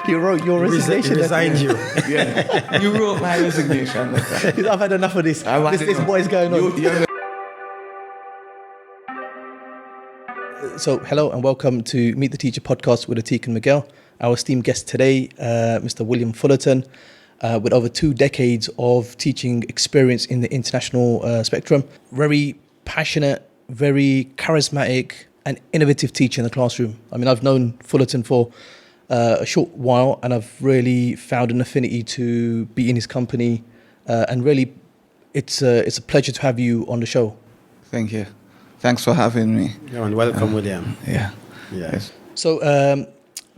he wrote your resignation. He resigned you. Yeah, you wrote my resignation letter. I've had enough of this. This boy's going on. So, hello and welcome to Meet the Teacher podcast with Atik and Miguel. Our esteemed guest today, Mr. William Fullerton, with over 2 decades of teaching experience in the international spectrum. Very passionate, very charismatic and innovative teacher in the classroom. I mean, I've known Fullerton for a short while and I've really found an affinity to be in his company. And really, it's a pleasure to have you on the show. Thank you. Thanks for having me. And welcome, William. Yeah. Yes. So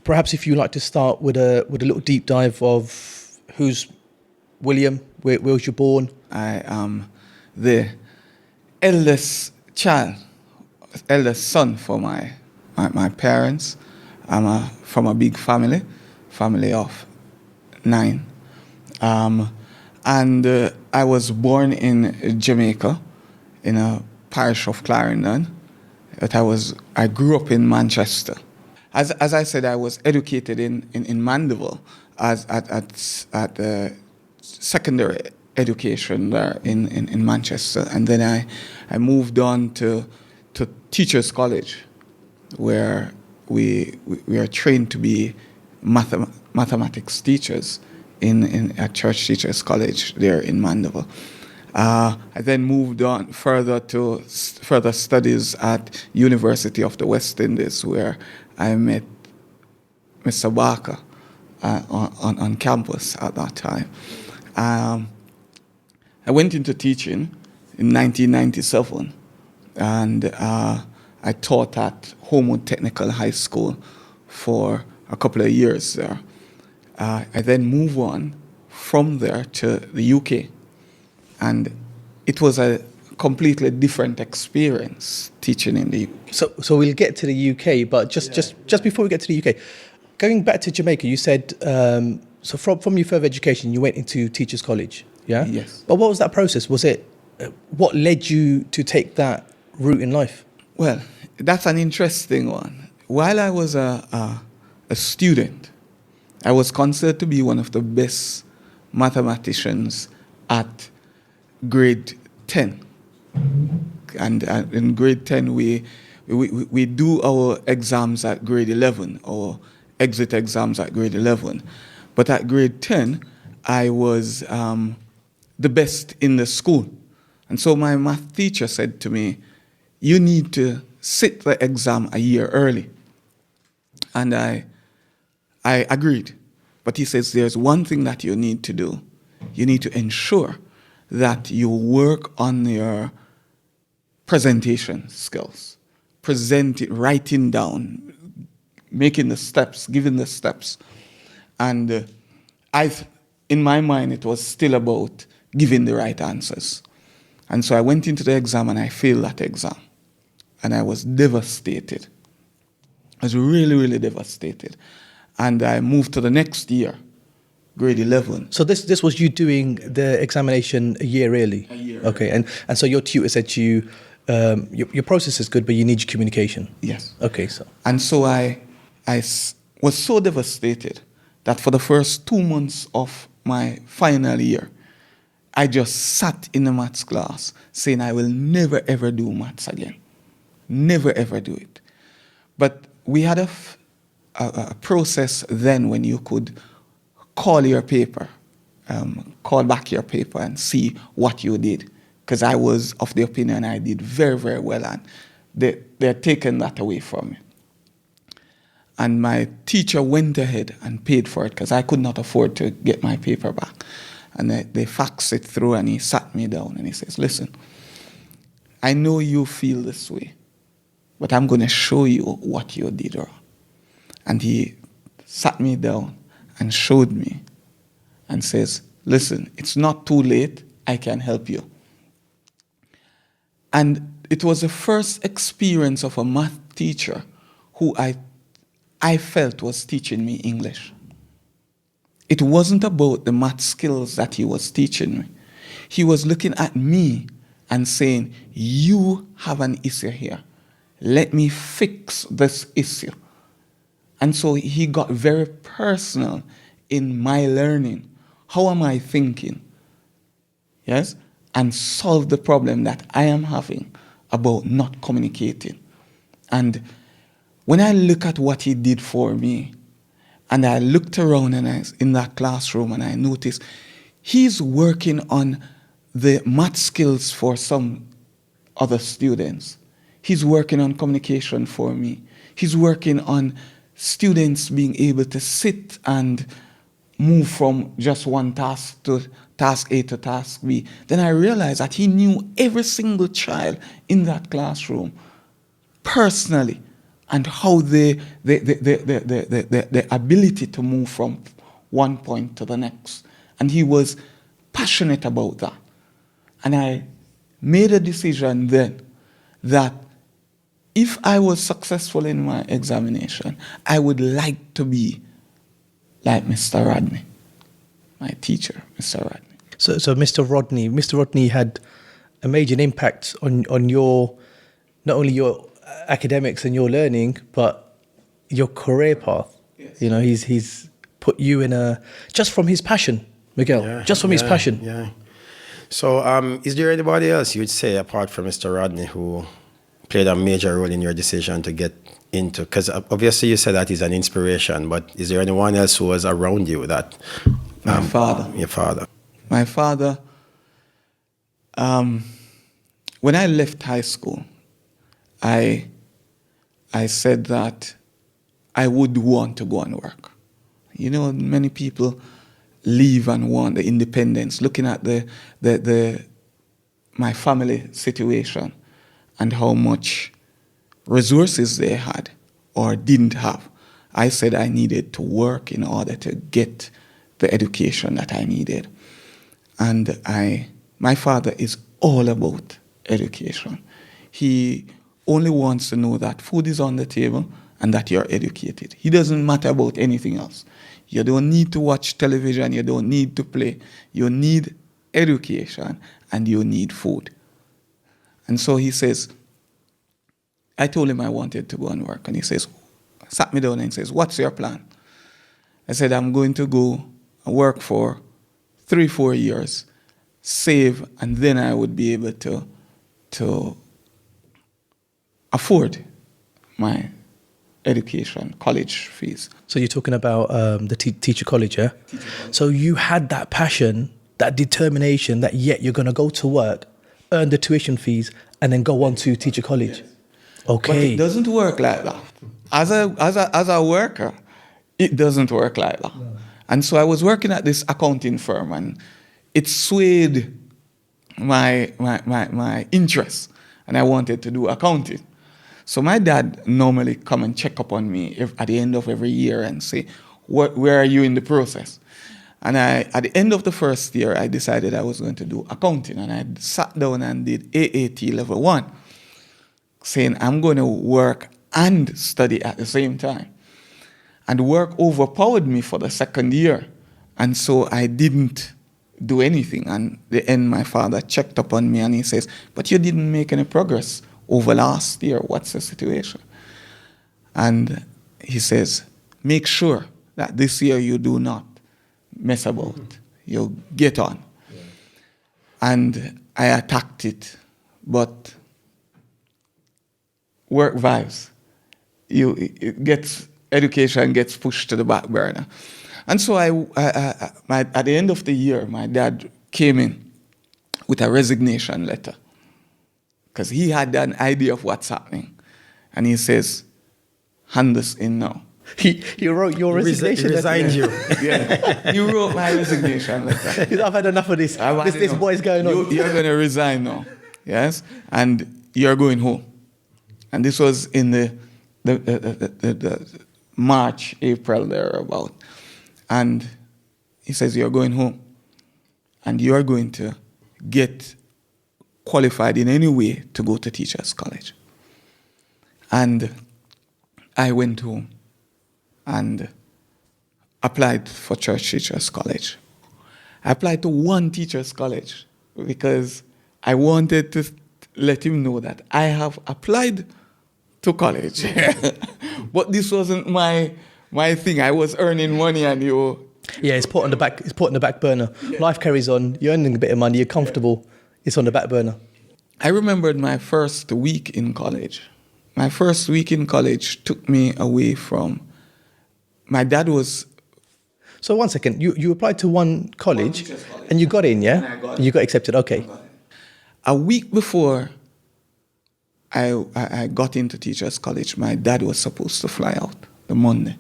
perhaps if you'd like to start with a little deep dive of who's William, where was you born? I am the eldest son for my parents. I'm from a big family of 9. And I was born in Jamaica, in a parish of Clarendon. But I grew up in Manchester. As I said, I was educated in Mandeville at secondary education there in Manchester, and then I moved on to Teachers College, where we are trained to be mathematics teachers at Church Teachers College there in Mandeville. I then moved on further to further studies at University of the West Indies, where I met Mr. Barker on campus at that time. I went into teaching in 1997, and I taught at Homewood Technical High School for a couple of years there. I then moved on from there to the UK, and it was a completely different experience teaching in the UK. So we'll get to the UK, but just before we get to the UK, going back to Jamaica, you said so from your further education, you went into Teachers College, yeah? Yes. But what was that process? Was it what led you to take that route in life? Well, that's an interesting one. While I was a student, I was considered to be one of the best mathematicians at grade 10. And in grade 10, we do our exams at grade 11, or exit exams at grade 11. But at grade 10, I was the best in the school. And so my math teacher said to me, you need to sit the exam a year early. And I agreed. But he says, there's one thing that you need to do. You need to ensure that you work on your presentation skills. Writing down, making the steps, giving the steps. And in my mind, it was still about giving the right answers. And so I went into the exam and I failed that exam. And I was devastated. I was really, really devastated. And I moved to the next year, grade 11. So this was you doing the examination a year early? A year. Okay, and so your tutor said to you, your process is good, but you need your communication. Yes. Okay, so. And so I was so devastated that for the first 2 months of my final year, I just sat in the maths class saying I will never ever do maths again. Never ever do it. But we had a process then when you could call your paper, call back your paper and see what you did. Because I was of the opinion I did very, very well, and they're taken that away from me. And my teacher went ahead and paid for it because I could not afford to get my paper back. And they faxed it through, and he sat me down and he says, listen, I know you feel this way, but I'm going to show you what you did wrong. And he sat me down and showed me and says, listen, it's not too late, I can help you. And it was the first experience of a math teacher who I felt was teaching me English. It wasn't about the math skills that he was teaching me. He was looking at me and saying, you have an issue here. Let me fix this issue. And so he got very personal in my learning. How am I thinking? Yes? And solve the problem that I am having about not communicating. And when I look at what he did for me, and I looked around in that classroom and I noticed he's working on the math skills for some other students. He's working on communication for me. He's working on students being able to sit and move from just one task to task A to task B. Then I realized that he knew every single child in that classroom personally, and how the ability to move from one point to the next. And he was passionate about that. And I made a decision then that if I was successful in my examination, I would like to be like Mr. Rodney, my teacher, Mr. Rodney. So Mr. Rodney had a major impact on your, not only your academics and your learning, but your career path. Yes. You know, he's put you in just from his passion, Miguel, just from his passion. Yeah. So, is there anybody else you'd say apart from Mr. Rodney who played a major role in your decision to get into? Because obviously you said that he's an inspiration, but is there anyone else who was around you that? My father. Your father. My father. When I left high school, I said that I would want to go and work. You know, many people leave and want the independence, looking at my family situation and how much resources they had or didn't have. I said I needed to work in order to get the education that I needed. And my father is all about education. He only wants to know that food is on the table and that you're educated. He doesn't matter about anything else. You don't need to watch television, you don't need to play. You need education and you need food. And so he says, I told him I wanted to go and work, and he says, sat me down and says, what's your plan? I said, I'm going to go and work for 3-4 years, save, and then I would be able to afford my education, college fees. So you're talking about the teacher college, yeah? Teacher college. So you had that passion, that determination that yet you're going to go to work, earn the tuition fees, and then go on to teacher college. Yes. Okay. But it doesn't work like that. As a worker, it doesn't work like that. No. And so I was working at this accounting firm, and it swayed my interest, and I wanted to do accounting. So my dad normally come and check up on me at the end of every year and say, where are you in the process? And at the end of the first year, I decided I was going to do accounting, and I sat down and did AAT level 1, saying I'm going to work and study at the same time. And work overpowered me for the second year, and so I didn't do anything. And at the end, my father checked up on me and he says, but you didn't make any progress over last year. What's the situation? And he says, make sure that this year you do not mess about. You get on. Yeah. And I attacked it, but work vibes. Education gets pushed to the back burner. And so at the end of the year, my dad came in with a resignation letter because he had an idea of what's happening. And he says, hand this in now. He wrote your resignation letter? He resigned you. Yeah. He wrote my resignation letter. I've had enough of this. This boy's going on. You're going to resign now. Yes? And you're going home. And this was in the March, April, thereabout. And he says, you're going home. And you're going to get qualified in any way to go to teachers' college. And I went home and applied for church teachers' college. I applied to one teachers' college because I wanted to let him know that I have applied to college, But this wasn't my thing. I was earning money and Yeah, it's put on the back. It's put on the back burner. Life carries on. You're earning a bit of money. You're comfortable. It's on the back burner. I remembered my first week in college. My first week in college took me away from, my dad was... So 1 second, you applied to one college, and you got in, yeah? And I got in. You got accepted, okay. A week before I got into Teachers College, my dad was supposed to fly out the Monday.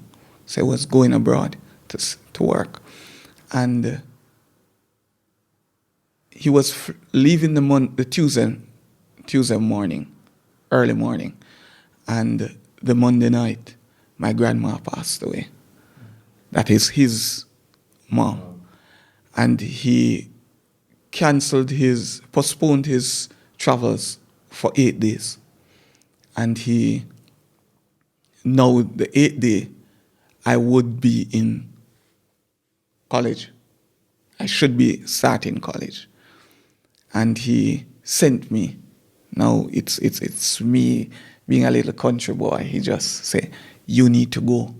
So I was going abroad to work. And he was leaving the Tuesday morning, early morning. And the Monday night, my grandma passed away. That is his mom. And he postponed his travels for 8 days. And now the 8th day, I would be in college. I should be starting college. And he sent me. Now it's me being a little country boy. He just said, you need to go.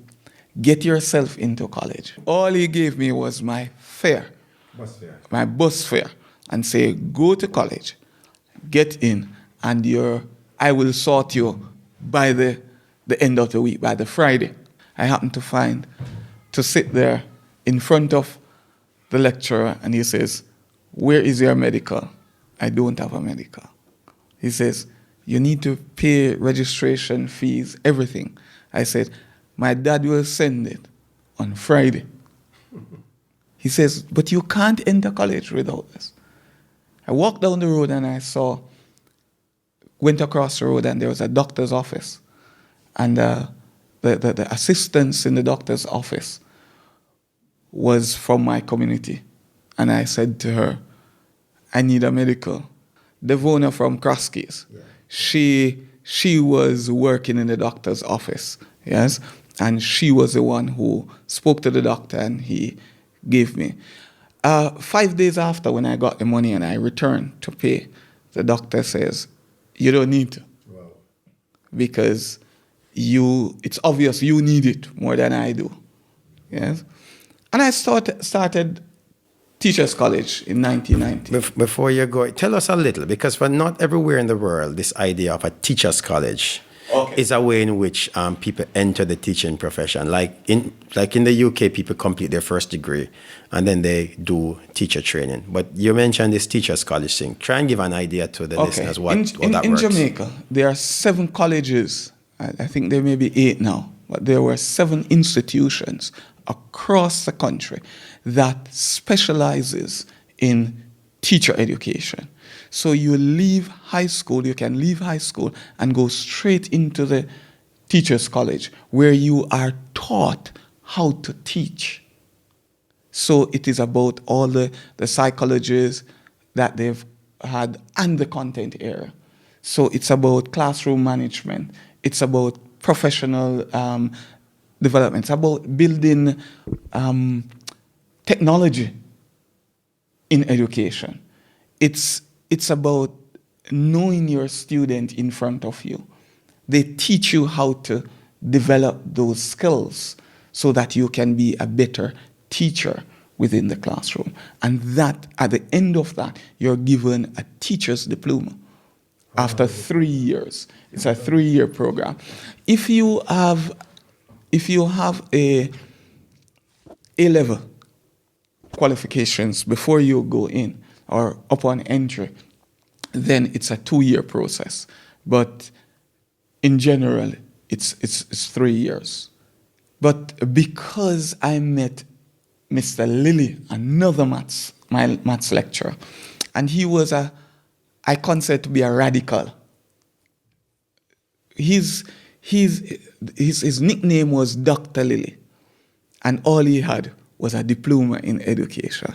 Get yourself into college. All he gave me was my fare. My bus fare. And say, go to college, get in, and I will sort you by the end of the week, by the Friday. I happened to sit there in front of the lecturer, and he says, where is your medical? I don't have a medical. He says, you need to pay registration fees, everything. I said, my dad will send it on Friday. He says, but you can't enter college without this. I walked down the road and went across the road, and there was a doctor's office. And the assistants in the doctor's office was from my community. And I said to her, I need a medical. Devona from Crosskeys, she was working in the doctor's office, yes? And she was the one who spoke to the doctor, and he gave me. 5 days after, when I got the money and I returned to pay, the doctor says, you don't need to. Wow. Because it's obvious you need it more than I do. Yes? And I started Teachers College in 1990. Before you go, tell us a little, because for not everywhere in the world, this idea of a Teachers College is a way in which people enter the teaching profession. Like in the UK, people complete their first degree and then they do teacher training. But you mentioned this Teachers College thing. Try and give an idea to the listeners what that works. In Jamaica, there are 7 colleges. I think there may be 8 now, but there were 7 institutions across the country that specializes in teacher education. So you can leave high school and go straight into the Teachers College, where you are taught how to teach. So it is about all the psychologies that they've had and the content area. So it's about classroom management. It's about professional development. It's about building technology in education. It's about knowing your student in front of you. They teach you how to develop those skills so that you can be a better teacher within the classroom. And that, at the end of that, you're given a teacher's diploma after 3 years. It's a 3-year program. If you have a A-level qualifications before you go in or upon entry, then it's a 2-year process. But in general, it's 3 years. But because I met Mr. Lilly, another my maths lecturer, and he was I consider to be a radical. His nickname was Dr. Lilly, and all he had was a diploma in education.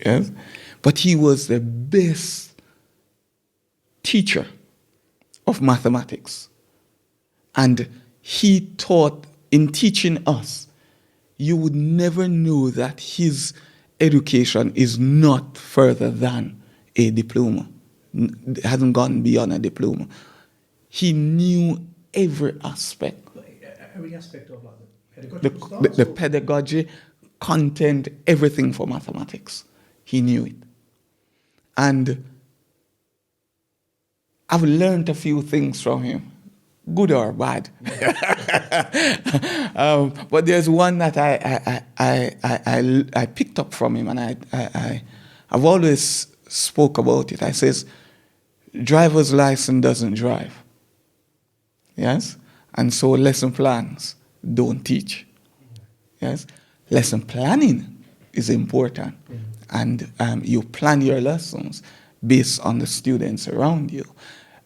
Yes? But he was the best teacher of mathematics. And he taught, in teaching us, you would never know that his education is not further than a diploma. It hasn't gone beyond a diploma. He knew every aspect. Every aspect of like the The, pedagogical the pedagogy, content, everything for mathematics. He knew it. And I've learned a few things from him, good or bad. But there's one that I picked up from him, and I've always spoke about it. I says, driver's license doesn't drive. Yes? And so lesson plans don't teach. Yes? Lesson planning is important. And you plan your lessons based on the students around you.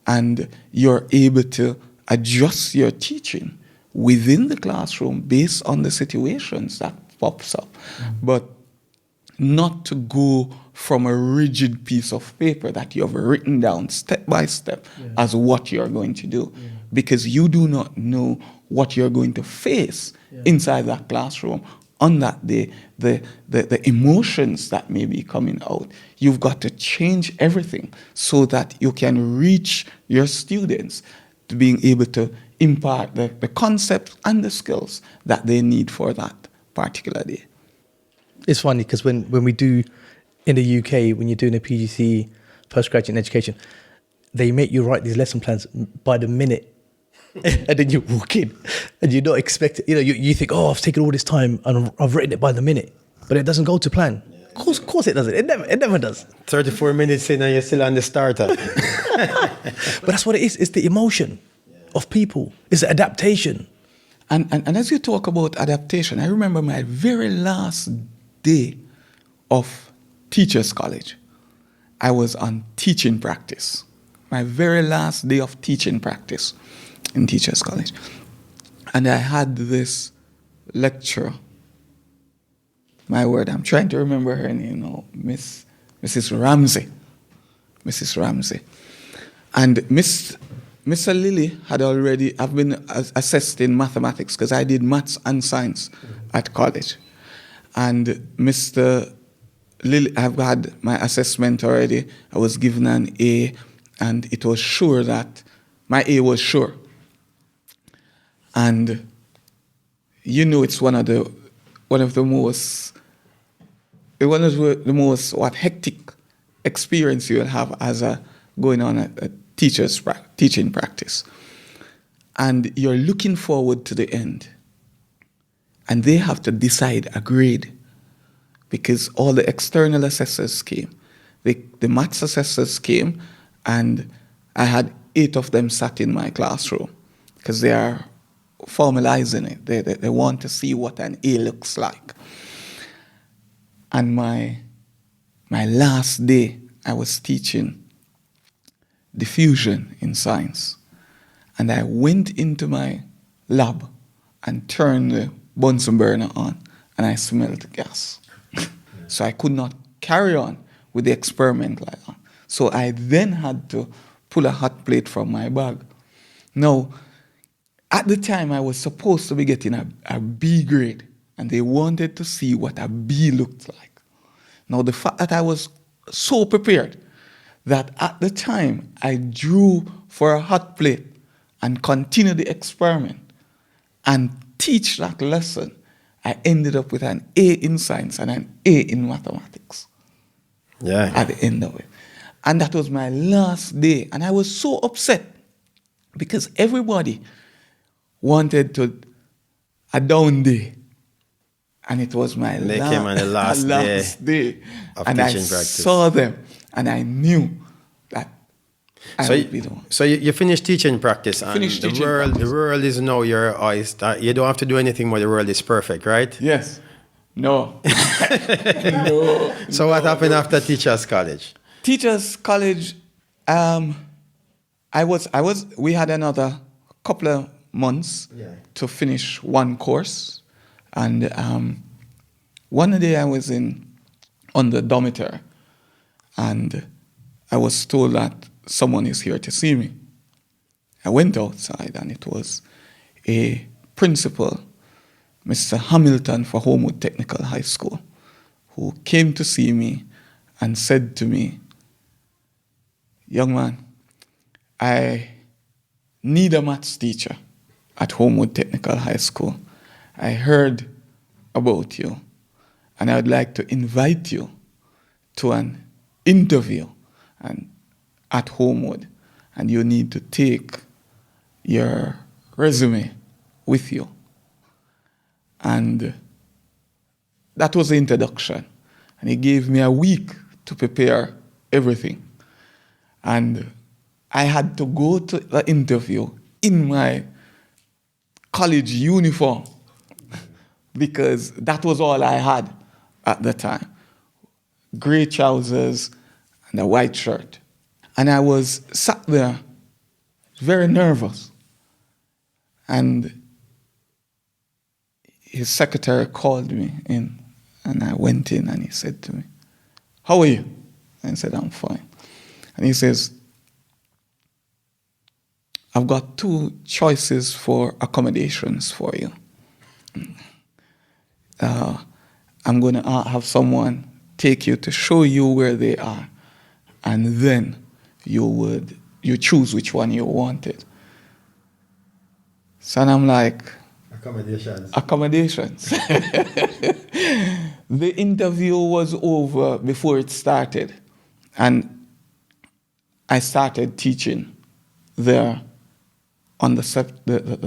And you're able to adjust your teaching within the classroom based on the situations that pops up. But not to go from a rigid piece of paper that you have written down step by step as what you're going to do. Because you do not know what you're going to face inside that classroom on that day, the emotions that may be coming out. You've got to change everything so that you can reach your students to being able to impart the concepts and the skills that they need for that particular day. It's funny because when we do in the UK, when you're doing a PGCE, postgraduate in education, they make you write these lesson plans by the minute. And then you walk in and you're not expecting, you think, oh, I've taken all this time and I've written it by the minute, but it doesn't go to plan. Of course it doesn't. It never does. 34 minutes in and you're still on the starter. But that's what it is. It's the emotion of people. It's the adaptation. And as you talk about adaptation, I remember my very last day of Teachers College. I was on teaching practice. My very last day of teaching practice in Teachers College. And I had this lecturer. My word, I'm trying to remember her name now. Mrs. Ramsey. Mrs. Ramsey. And Mr. Lilly I've been assessed in mathematics because I did maths and science at college. And Mr. Lilly, I've had my assessment already. I was given an A, and it was sure that my A was sure. And it's one of the most hectic experience you'll have as going on a teaching practice. And you're looking forward to the end. And they have to decide a grade because all the external assessors came. The maths assessors came, and I had 8 of them sat in my classroom because they are formalizing it. They want to see what an A looks like. And my last day, I was teaching diffusion in science. And I went into my lab and turned the Bunsen burner on, and I smelled gas. So I could not carry on with the experiment like that. So I then had to pull a hot plate from my bag. Now, at the time, I was supposed to be getting a B grade, and they wanted to see what a B looked like. Now, the fact that I was so prepared that at the time, I drew for a hot plate and continued the experiment and teach that lesson, I ended up with an A in science and an A in mathematics at the end of it. And that was my last day. And I was so upset because everybody wanted a down day. And it was my came on the last day of and teaching I practice. saw them, and I knew that I would be the one. So you finished teaching practice, and the world is now your oyster. You don't have to do anything more. The world is perfect, right? Yes. No. No. So what happened after Teachers College? Teachers College, we had another couple of months to finish one course. And one day I was on the dormitory, and I was told that someone is here to see me. I went outside, and it was a principal, Mr. Hamilton for Homewood Technical High School, who came to see me and said to me, "Young man, I need a maths teacher at Homewood Technical High School. I heard about you, and I would like to invite you to an interview at Homewood, and you need to take your resume with you. And that was the introduction. And he gave me a week to prepare everything. And I had to go to the interview in my college uniform because that was all I had at the time. Gray trousers and a white shirt. And I was sat there very nervous. And his secretary called me in, and I went in, and he said to me, "How are you?" And I said, "I'm fine." And he says, "I've got 2 choices for accommodations for you. I'm going to have someone take you to show you where they are, and then you choose which one you wanted." So I'm like, accommodations. The interview was over before it started, and I started teaching there on the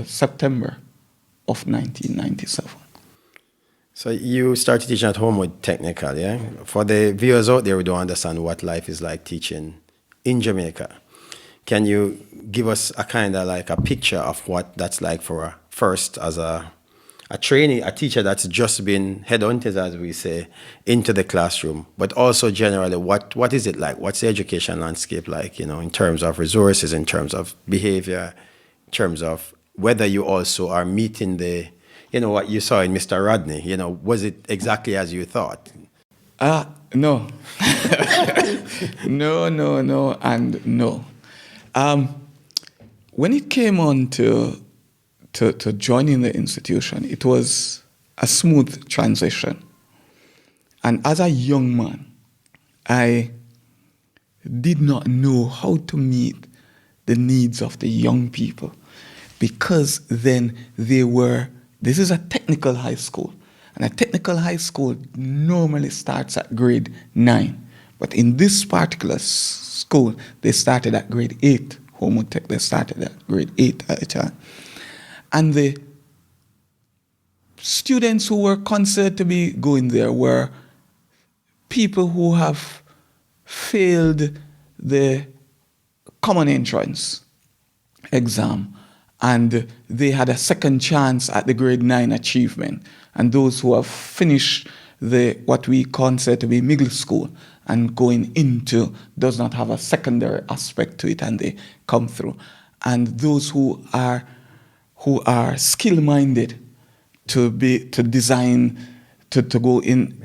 September of 1997. So you started teaching at Homewood Technical, yeah? For the viewers out there who don't understand what life is like teaching in Jamaica, can you give us a kind of like a picture of what that's like for first as a trainee, a teacher that's just been headhunted, as we say, into the classroom, but also generally, what is it like? What's the education landscape like, in terms of resources, in terms of behavior, in terms of whether you also are meeting what you saw in Mr. Rodney, was it exactly as you thought? No. No, and no. When it came on to joining the institution, it was a smooth transition. And as a young man, I did not know how to meet the needs of the young people, because then this is a technical high school, and a technical high school normally starts at grade 9. But in this particular school, they started at grade 8. Homewood Tech, they started at grade 8 at the time. And the students who were considered to be going there were people who have failed the common entrance exam, and they had a second chance at the grade 9 achievement. And those who have finished what we consider to be middle school and going into does not have a secondary aspect to it, and they come through. And those who are skill-minded to design, to go in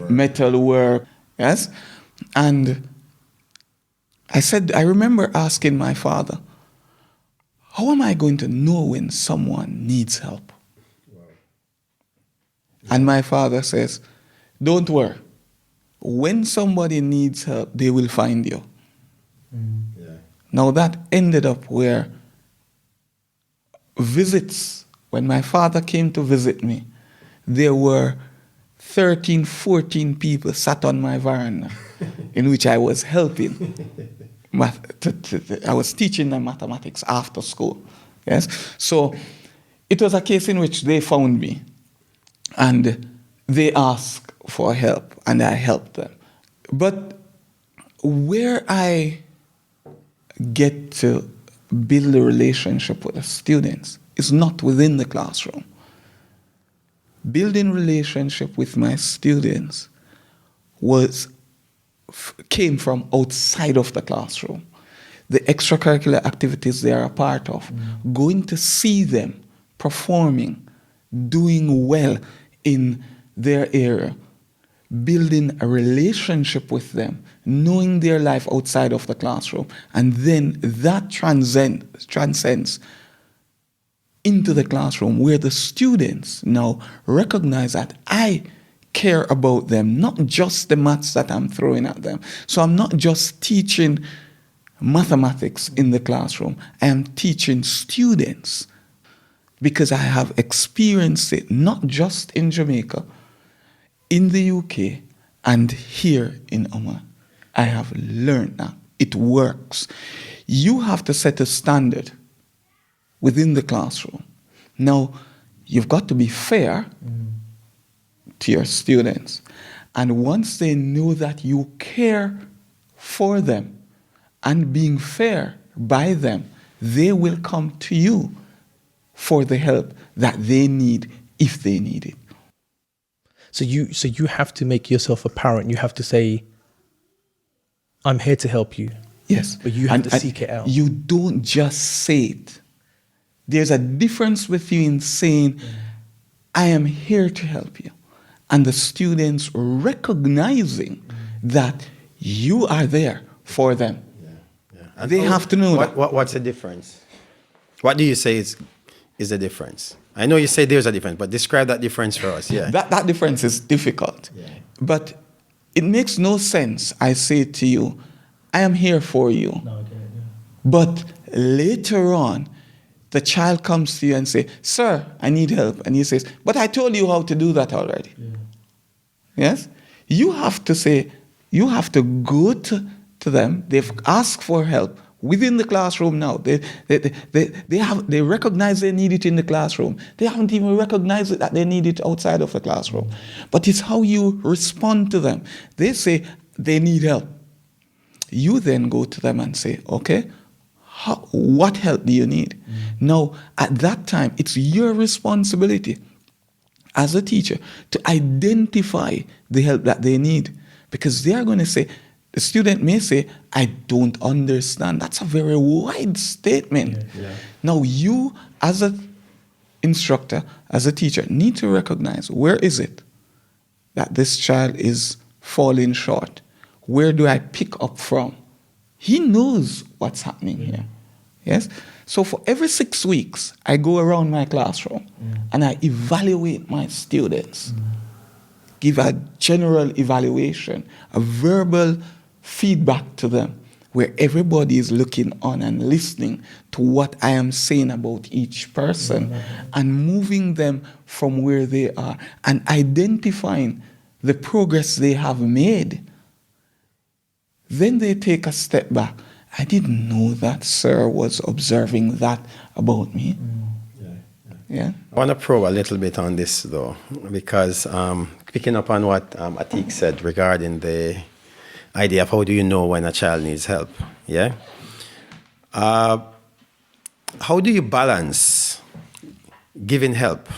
metal work, yes? And I remember asking my father, how am I going to know when someone needs help? Wow. And my father says, don't worry. When somebody needs help, they will find you. Yeah. Now that ended up where visits, when my father came to visit me, there were 13, 14 people sat on my veranda in which I was helping. I was teaching them mathematics after school. Yes? So it was a case in which they found me and they asked for help, and I helped them. But where I get to build a relationship with the students is not within the classroom. Building relationship with my students came from outside of the classroom. The extracurricular activities they are a part of, going to see them performing, doing well in their area, building a relationship with them, knowing their life outside of the classroom, and then that transcends into the classroom, where the students now recognize that I care about them, not just the maths that I'm throwing at them. So I'm not just teaching mathematics in the classroom, I am teaching students because I have experienced it not just in Jamaica, in the UK, and here in Oman. I have learned that it works. You have to set a standard within the classroom. Now, you've got to be fair to your students. And once they know that you care for them and being fair by them, they will come to you for the help that they need if they need it. So you have to make yourself apparent. You have to say, I'm here to help you. Yes. But you have to seek it out. You don't just say it. There's a difference with you in saying, I am here to help you. And the students recognizing that you are there for them. And they have to know that. What's the difference? What do you say is the difference? I know you say there's a difference, but describe that difference for us. Yeah. That difference is difficult. Yeah. But it makes no sense, I say to you, I am here for you. No, okay, yeah. But later on, the child comes to you and say, sir, I need help. And he says, but I told you how to do that already. Yeah. Yes? You have to say, you have to go to them. They've asked for help within the classroom now. They recognize they need it in the classroom. They haven't even recognized it that they need it outside of the classroom. But it's how you respond to them. They say they need help. You then go to them and say, okay, what help do you need? Now, at that time, it's your responsibility as a teacher to identify the help that they need. Because they are going to say, the student may say, I don't understand. That's a very wide statement. Yeah. Now, you as an instructor, as a teacher, need to recognize, where is it that this child is falling short? Where do I pick up from? He knows what's happening here. Yes? So for every 6 weeks, I go around my classroom and I evaluate my students. Give a general evaluation, a verbal feedback to them, where everybody is looking on and listening to what I am saying about each person and moving them from where they are and identifying the progress they have made. Then they take a step back. I didn't know that sir was observing that about me. Yeah. I want to probe a little bit on this, though, because picking up on what Atik said regarding the idea of how do you know when a child needs help, yeah? How do you balance giving help,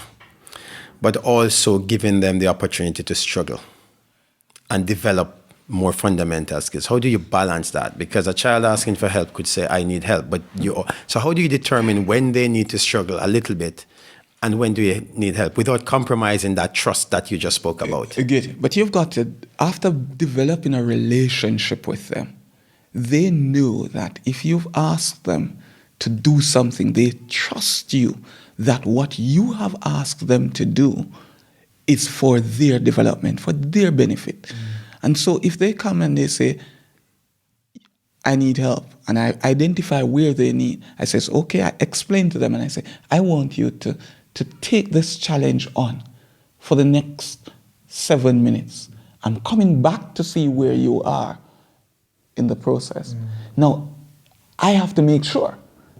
but also giving them the opportunity to struggle and develop more fundamental skills? How do you balance that? Because a child asking for help could say, I need help, but so how do you determine when they need to struggle a little bit and when do you need help without compromising that trust that you just spoke about? Good. But you've got to, after developing a relationship with them, they know that if you've asked them to do something, they trust you that what you have asked them to do is for their development, for their benefit. And so if they come and they say, I need help, and I identify where they need, I says, okay, I explain to them and I say, I want you to take this challenge on for the next 7 minutes. I'm coming back to see where you are in the process. Now, I have to make sure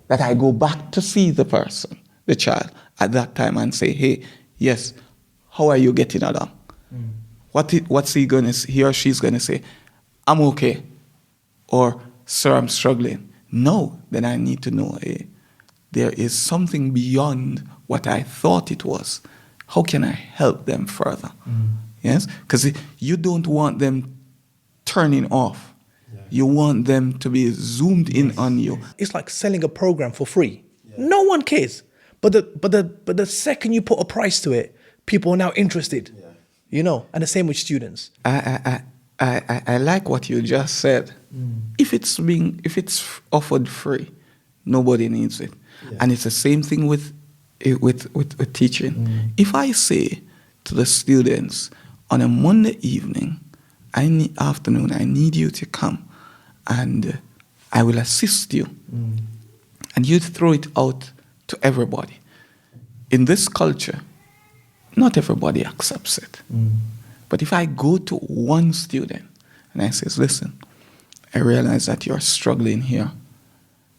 that I go back to see the person, the child, at that time and say, hey, yes, how are you getting along? What's he or she's gonna say? I'm okay, or sir, I'm struggling. No, then I need to know, hey, there is something beyond what I thought it was. How can I help them further? Yes, because you don't want them turning off. You want them to be zoomed in on you. It's like selling a program for free. No one cares. But the second you put a price to it, people are now interested. You know, and the same with students. I like what you just said. If it's offered free, nobody needs it. And it's the same thing with teaching. If I say to the students on a Monday evening, I need you to come and I will assist you. And you throw it out to everybody. in this culture, not everybody accepts it. But if I go to one student and I say, listen, I realize that you're struggling here.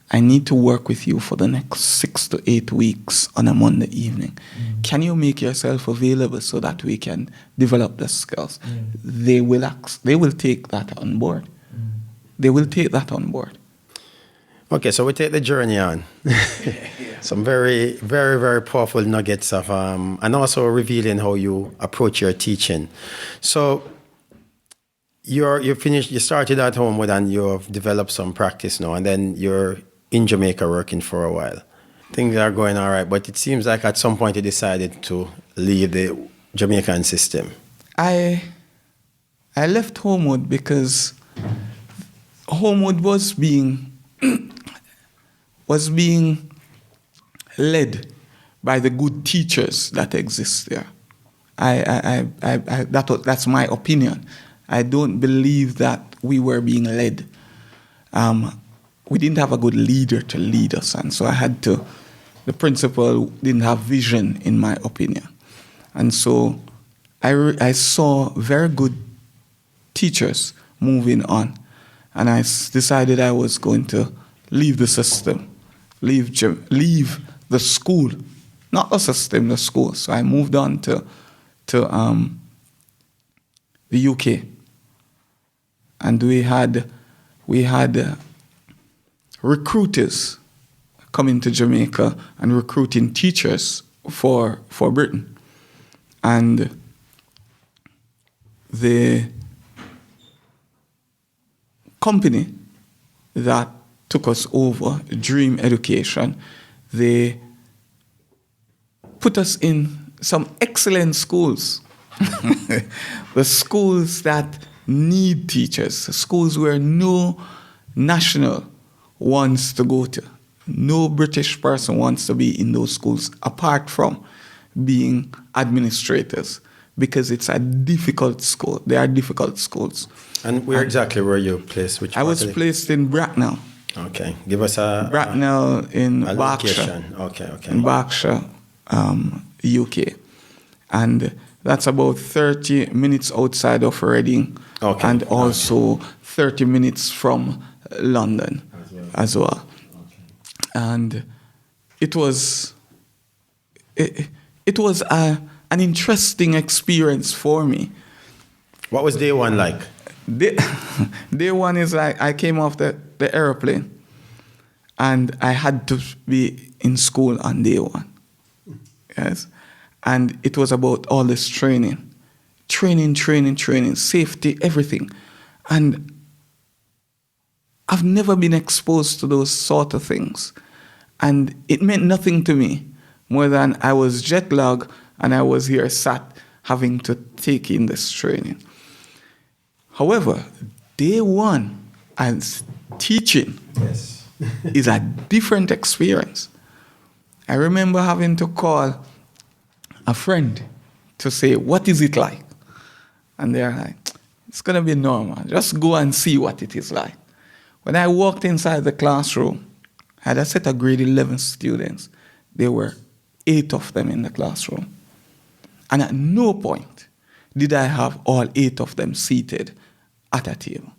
I need to work with you for the next 6 to 8 weeks on a Monday evening. Can you make yourself available so that we can develop the skills? They will take that on board. They will take that on board. Okay, so we take the journey on. Some very, very, very powerful nuggets of, and also revealing how you approach your teaching. So you're finished. You started at home and you've developed some practice now, and then you're in Jamaica working for a while. Things are going all right, but it seems like at some point you decided to leave the Jamaican system. I left Homewood because Homewood was being led by the good teachers that exist there. That's my opinion. I don't believe that we were being led. We didn't have a good leader to lead us, and so the principal didn't have vision, in my opinion. And so I saw very good teachers moving on, and I decided I was going to leave the system, leave the school, not the system, the school. So I moved on to the UK, and we had recruiters coming to Jamaica and recruiting teachers for Britain, and the company that took us over, Dream Education, they put us in some excellent schools. The schools that need teachers, schools where no national wants to go to. No British person wants to be in those schools apart from being administrators, because it's a difficult school. They are difficult schools. And where exactly were you placed? I was placed in Bracknell. Okay. Give us Bracknell in Berkshire. Location. Okay. In Berkshire, UK. And that's about 30 minutes outside of Reading, and also 30 minutes from London as well. And it was an interesting experience for me. What was day one like? Day one is like I came off the airplane, and I had to be in school on day one. Yes. And it was about all this training, safety, everything. And I've never been exposed to those sort of things. And it meant nothing to me more than I was jet lagged and I was here sat having to take in this training. However, day one as teaching is a different experience. I remember having to call a friend to say, what is it like? And they're like, it's going to be normal. Just go and see what it is like. When I walked inside the classroom, I had a set of grade 11 students. There were 8 of them in the classroom. And at no point did I have all 8 of them seated at a table.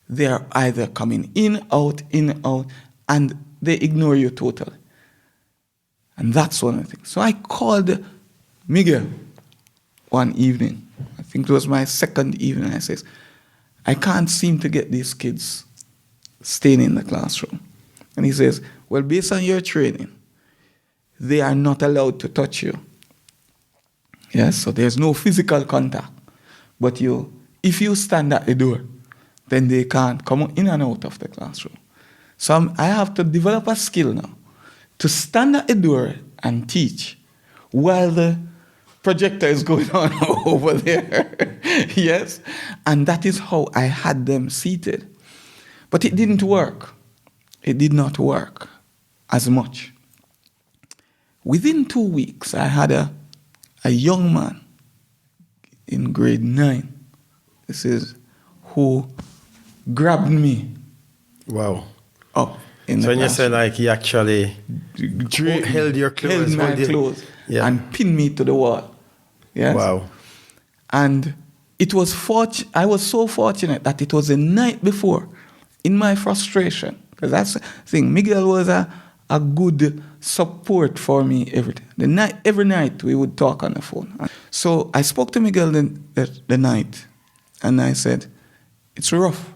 They are either coming in, out, and they ignore you totally. And that's one of the things. So I called Miguel one evening. I think it was my second evening. I says, I can't seem to get these kids staying in the classroom. And he says, well, based on your training, they are not allowed to touch you. Yes, so there's no physical contact. But if you stand at the door, then they can't come in and out of the classroom. So I have to develop a skill now to stand at the door and teach while the projector is going on over there. Yes, and that is how I had them seated. But it didn't work. It did not work as much. Within 2 weeks, I had a young man in grade 9. This is who grabbed me. Wow. Up in So the when you say classroom. like he actually held your clothes, held my hold you- clothes, Yeah. and pinned me to the wall. Yes? Wow. And it was I was so fortunate that it was the night before, in my frustration, because that's the thing. Miguel was a good support for me every night we would talk on the phone. So I spoke to Miguel the night, and I said, it's rough.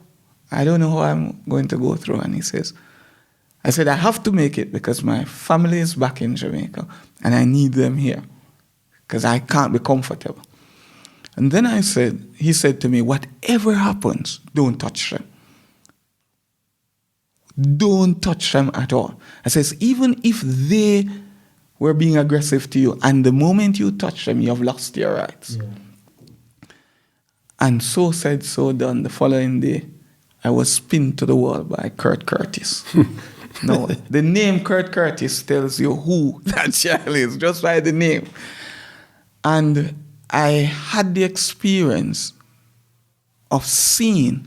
I don't know how I'm going to go through. And I said, I have to make it because my family is back in Jamaica, and I need them here because I can't be comfortable. And then he said to me, whatever happens, don't touch them. Don't touch them at all. I says, even if they were being aggressive to you, and the moment you touch them, you have lost your rights. Yeah. And so said, so done. The following day, I was pinned to the wall by Kurt Curtis. No, the name Kurt Curtis tells you who that child is, just by the name. And I had the experience of seeing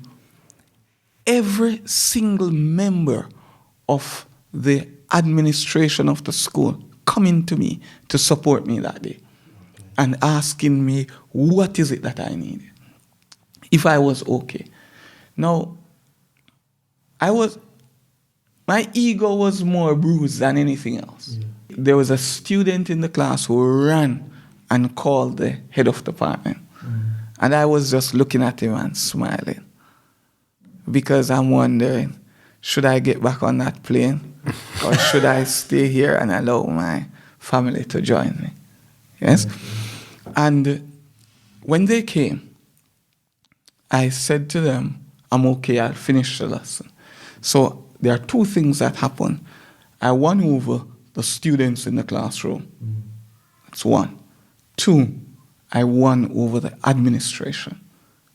every single member of the administration of the school coming to me to support me that day and asking me, what is it that I needed? If I was okay. Now, my ego was more bruised than anything else. Yeah. There was a student in the class who ran and called the head of department. And I was just looking at him and smiling. Because I'm wondering, should I get back on that plane? Or should I stay here and allow my family to join me? Yes? And when they came, I said to them, I'm okay, I'll finish the lesson. So there are two things that happen. I won over the students in the classroom. That's one. Two, I won over the administration,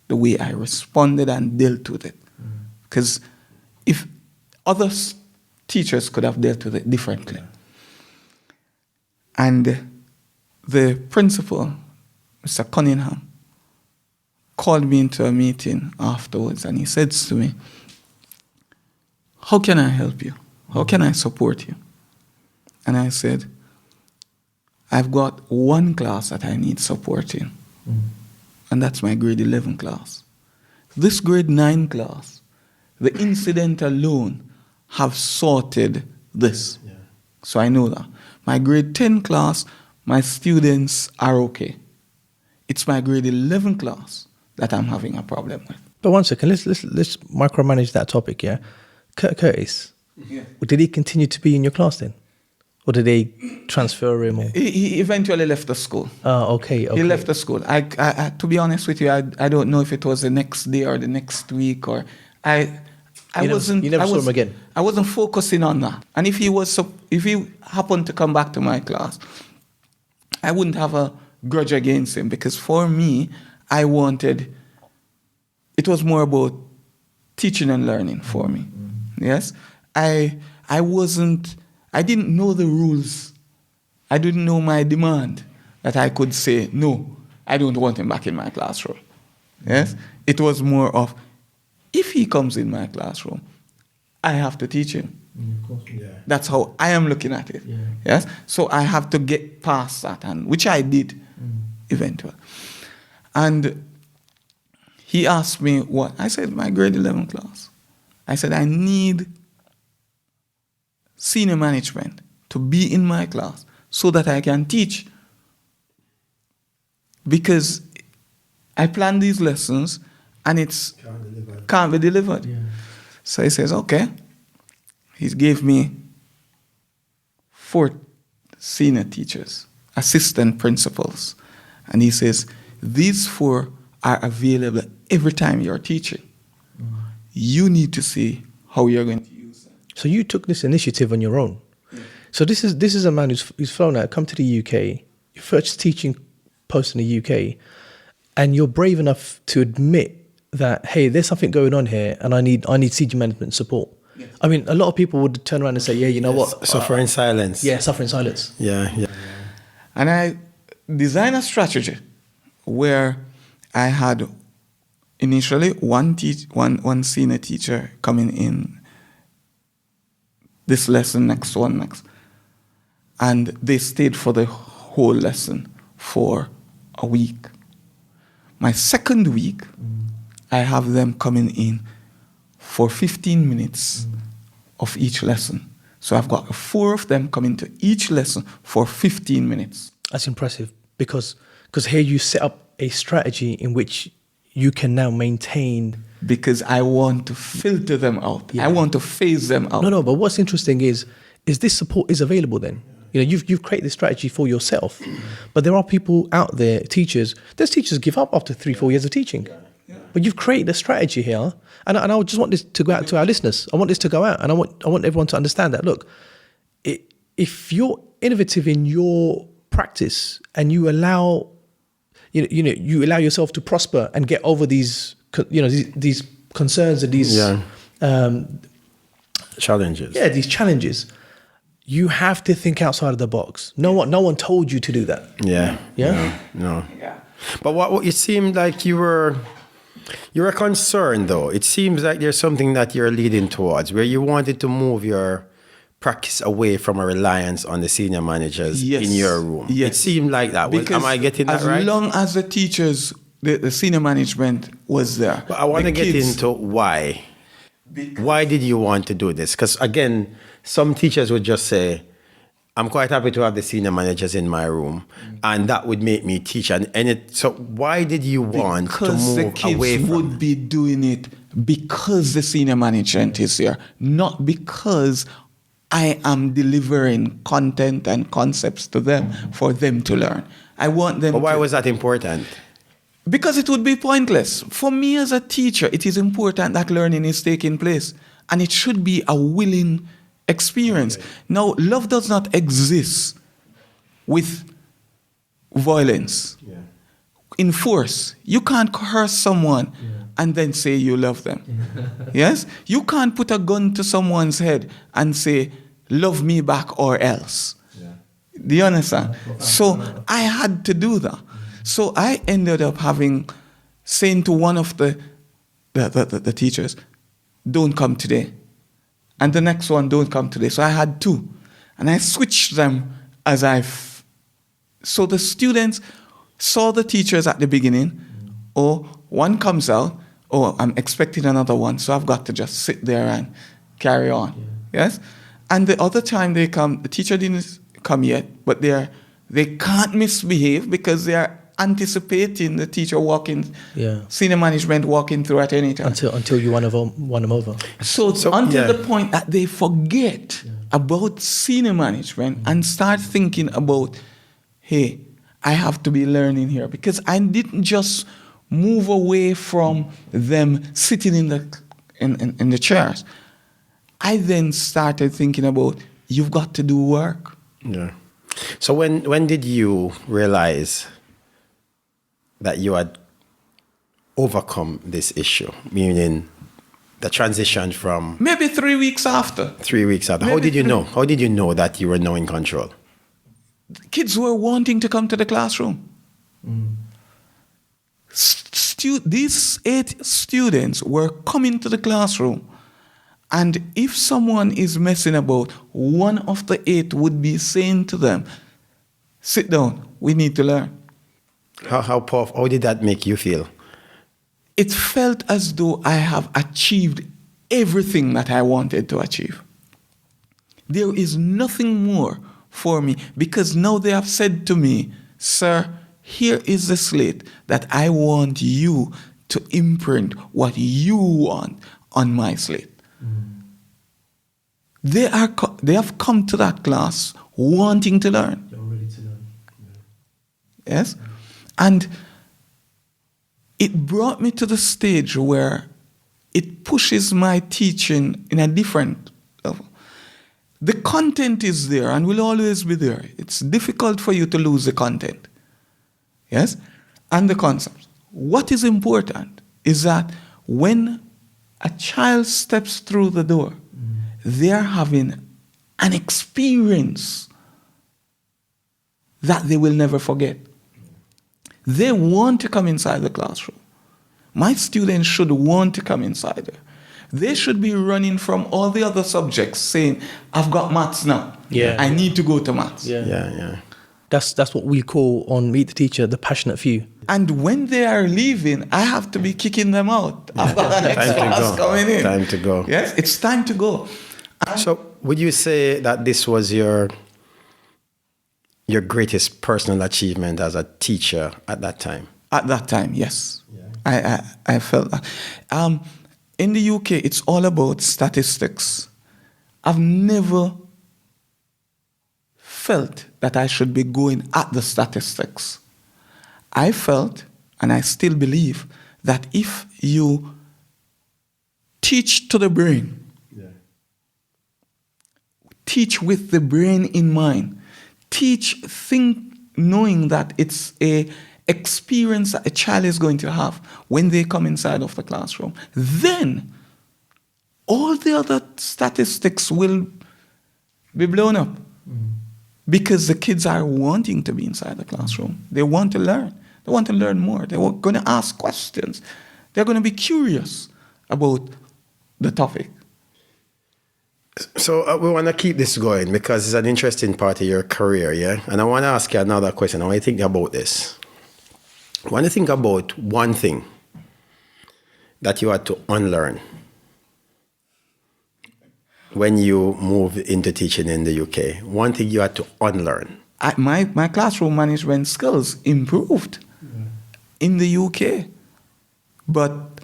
the way I responded and dealt with it. Because if other teachers could have dealt with it differently. And the principal, Mr. Cunningham, called me into a meeting afterwards, and he said to me, how can I help you? How can I support you? And I said, I've got one class that I need support in, and that's my grade 11 class. This grade 9 class, the incident alone have sorted this. Yeah. So I know that. My grade 10 class, my students are okay. It's my grade 11 class that I'm having a problem with. But one second, let's micromanage that topic, yeah? Curtis, yeah. Did he continue to be in your class then? Or did they transfer him? Or? He eventually left the school. Oh, okay. He left the school. I, to be honest with you, I don't know if it was the next day or the next week, or you never saw him again. I wasn't focusing on that. And if he happened to come back to my class, I wouldn't have a grudge against him, because for me, it was more about teaching and learning for me. Yes, I didn't know the rules. I didn't know my demand that I could say, no, I don't want him back in my classroom. Yes, it was more of, if he comes in my classroom, I have to teach him. Of course, yeah. That's how I am looking at it. Yeah. Yes, so I have to get past that, and which I did eventually. And he asked me what? I said, my grade 11 class. I said, I need senior management to be in my class so that I can teach. Because I plan these lessons and it's can't be delivered. Yeah. So he says, okay. He gave me 4 senior teachers, assistant principals. And he says, these 4 are available every time you're teaching. You need to see how you're going to use them. So you took this initiative on your own. Yeah. So this is a man who's flown out, come to the UK, your first teaching post in the UK, and you're brave enough to admit that, hey, there's something going on here, and I need senior management support. Yes. I mean, a lot of people would turn around and say, yeah, you know what? Suffer in silence. Yeah, suffer in silence. Yeah. And I designed a strategy where I had initially one senior teacher coming in this lesson, next one, next. And they stayed for the whole lesson for a week. My second week, I have them coming in for 15 minutes of each lesson. So I've got 4 of them coming to each lesson for 15 minutes. That's impressive because here you set up a strategy in which you can now maintain. Because I want to filter them out. Yeah. I want to phase them out. No, but what's interesting is this support is available then. You know, you've created this strategy for yourself, but there are people out there, there's teachers give up after 3-4 years of teaching. Yeah. But you've created a strategy here, and I just want this to go out to our listeners. I want this to go out, and I want everyone to understand that. Look, if you're innovative in your practice and you allow, you allow yourself to prosper and get over these concerns and these challenges. Yeah, these challenges. You have to think outside of the box. No one told you to do that. Yeah. Yeah. No. Yeah. But what it seemed like you were concerned though. It seems like there's something that you're leading towards where you wanted to move your practice away from a reliance on the senior managers in your room. Yes. It seemed like that. Am I getting that right? As long as the teachers, the senior management was there. But I want to get into why. Why did you want to do this? Because again, some teachers would just say, I'm quite happy to have the senior managers in my room, and that would make me teach. So why did you want to move the kids away from would be doing it because the senior management is here, not because I am delivering content and concepts to them for them to learn. I want them. But why was that important? Because it would be pointless. For me as a teacher, it is important that learning is taking place, and it should be a willing experience. Now, love does not exist with violence. Yeah. In force. You can't coerce someone and then say you love them. Yes? You can't put a gun to someone's head and say, love me back or else. Yeah. Do you understand? So I had to do that. So I ended up saying to one of the teachers, don't come today. And the next one, don't come today. So I had 2. And I switched them so the students saw the teachers at the beginning, one comes out, I'm expecting another one, so I've got to just sit there and carry on. Yeah. Yes? And the other time they come, the teacher didn't come yet, but they can't misbehave because they are anticipating the teacher senior management walking through at any time. Until you won them over. So until the point that they forget about senior management and start thinking about, hey, I have to be learning here. Because I didn't just move away from them sitting in the chairs. I then started thinking about, you've got to do work. Yeah. So when did you realize that you had overcome this issue, meaning the transition from... Maybe 3 weeks after. 3 weeks after. How did you know? How did you know that you were now in control? Kids were wanting to come to the classroom. These 8 students were coming to the classroom, and if someone is messing about, one of the 8 would be saying to them, sit down, we need to learn. How powerful? How did that make you feel? It felt as though I have achieved everything that I wanted to achieve. There is nothing more for me, because now they have said to me, sir, here is the slate that I want you to imprint what you want on my slate. They have come to that class wanting to learn. You're ready to learn. Yes? And it brought me to the stage where it pushes my teaching in a different level. The content is there and will always be there. It's difficult for you to lose the content. Yes? And the concepts. What is important is that when a child steps through the door, they're having an experience that they will never forget. They want to come inside the classroom. My students should want to come inside there They should be running from all the other subjects saying, I've got maths now. Yeah. I need to go to maths. Yeah. That's what we call on Meet the Teacher the passionate few. And when they are leaving, I have to be kicking them out. I've got the next class coming in. Time to go. Yes, it's time to go. So would you say that this was your greatest personal achievement as a teacher at that time? At that time, yes. I felt that. In the UK, it's all about statistics. I've never felt that I should be going at the statistics. I felt, and I still believe, that if you teach to the brain, teach with the brain in mind, knowing that it's a experience that a child is going to have when they come inside of the classroom, then all the other statistics will be blown up. Because the kids are wanting to be inside the classroom. They want to learn. They want to learn more. They're going to ask questions. They're going to be curious about the topic. So we want to keep this going because it's an interesting part of your career, yeah? And I want to ask you another question. I want you to think about this. I want to think about one thing that you had to unlearn when you moved into teaching in the UK. One thing you had to unlearn. My classroom management skills improved in the UK. But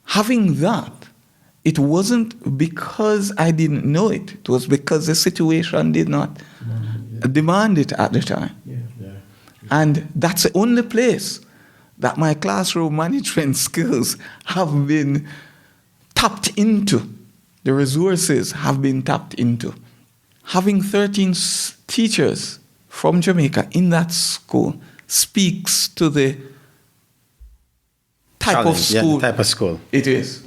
having that, it wasn't because I didn't know it. It was because the situation did not demand it at the time. And that's the only place that my classroom management skills have been tapped into. The resources have been tapped into. Having 13 teachers from Jamaica in that school speaks to the type of school. Yeah, the type of school. It is.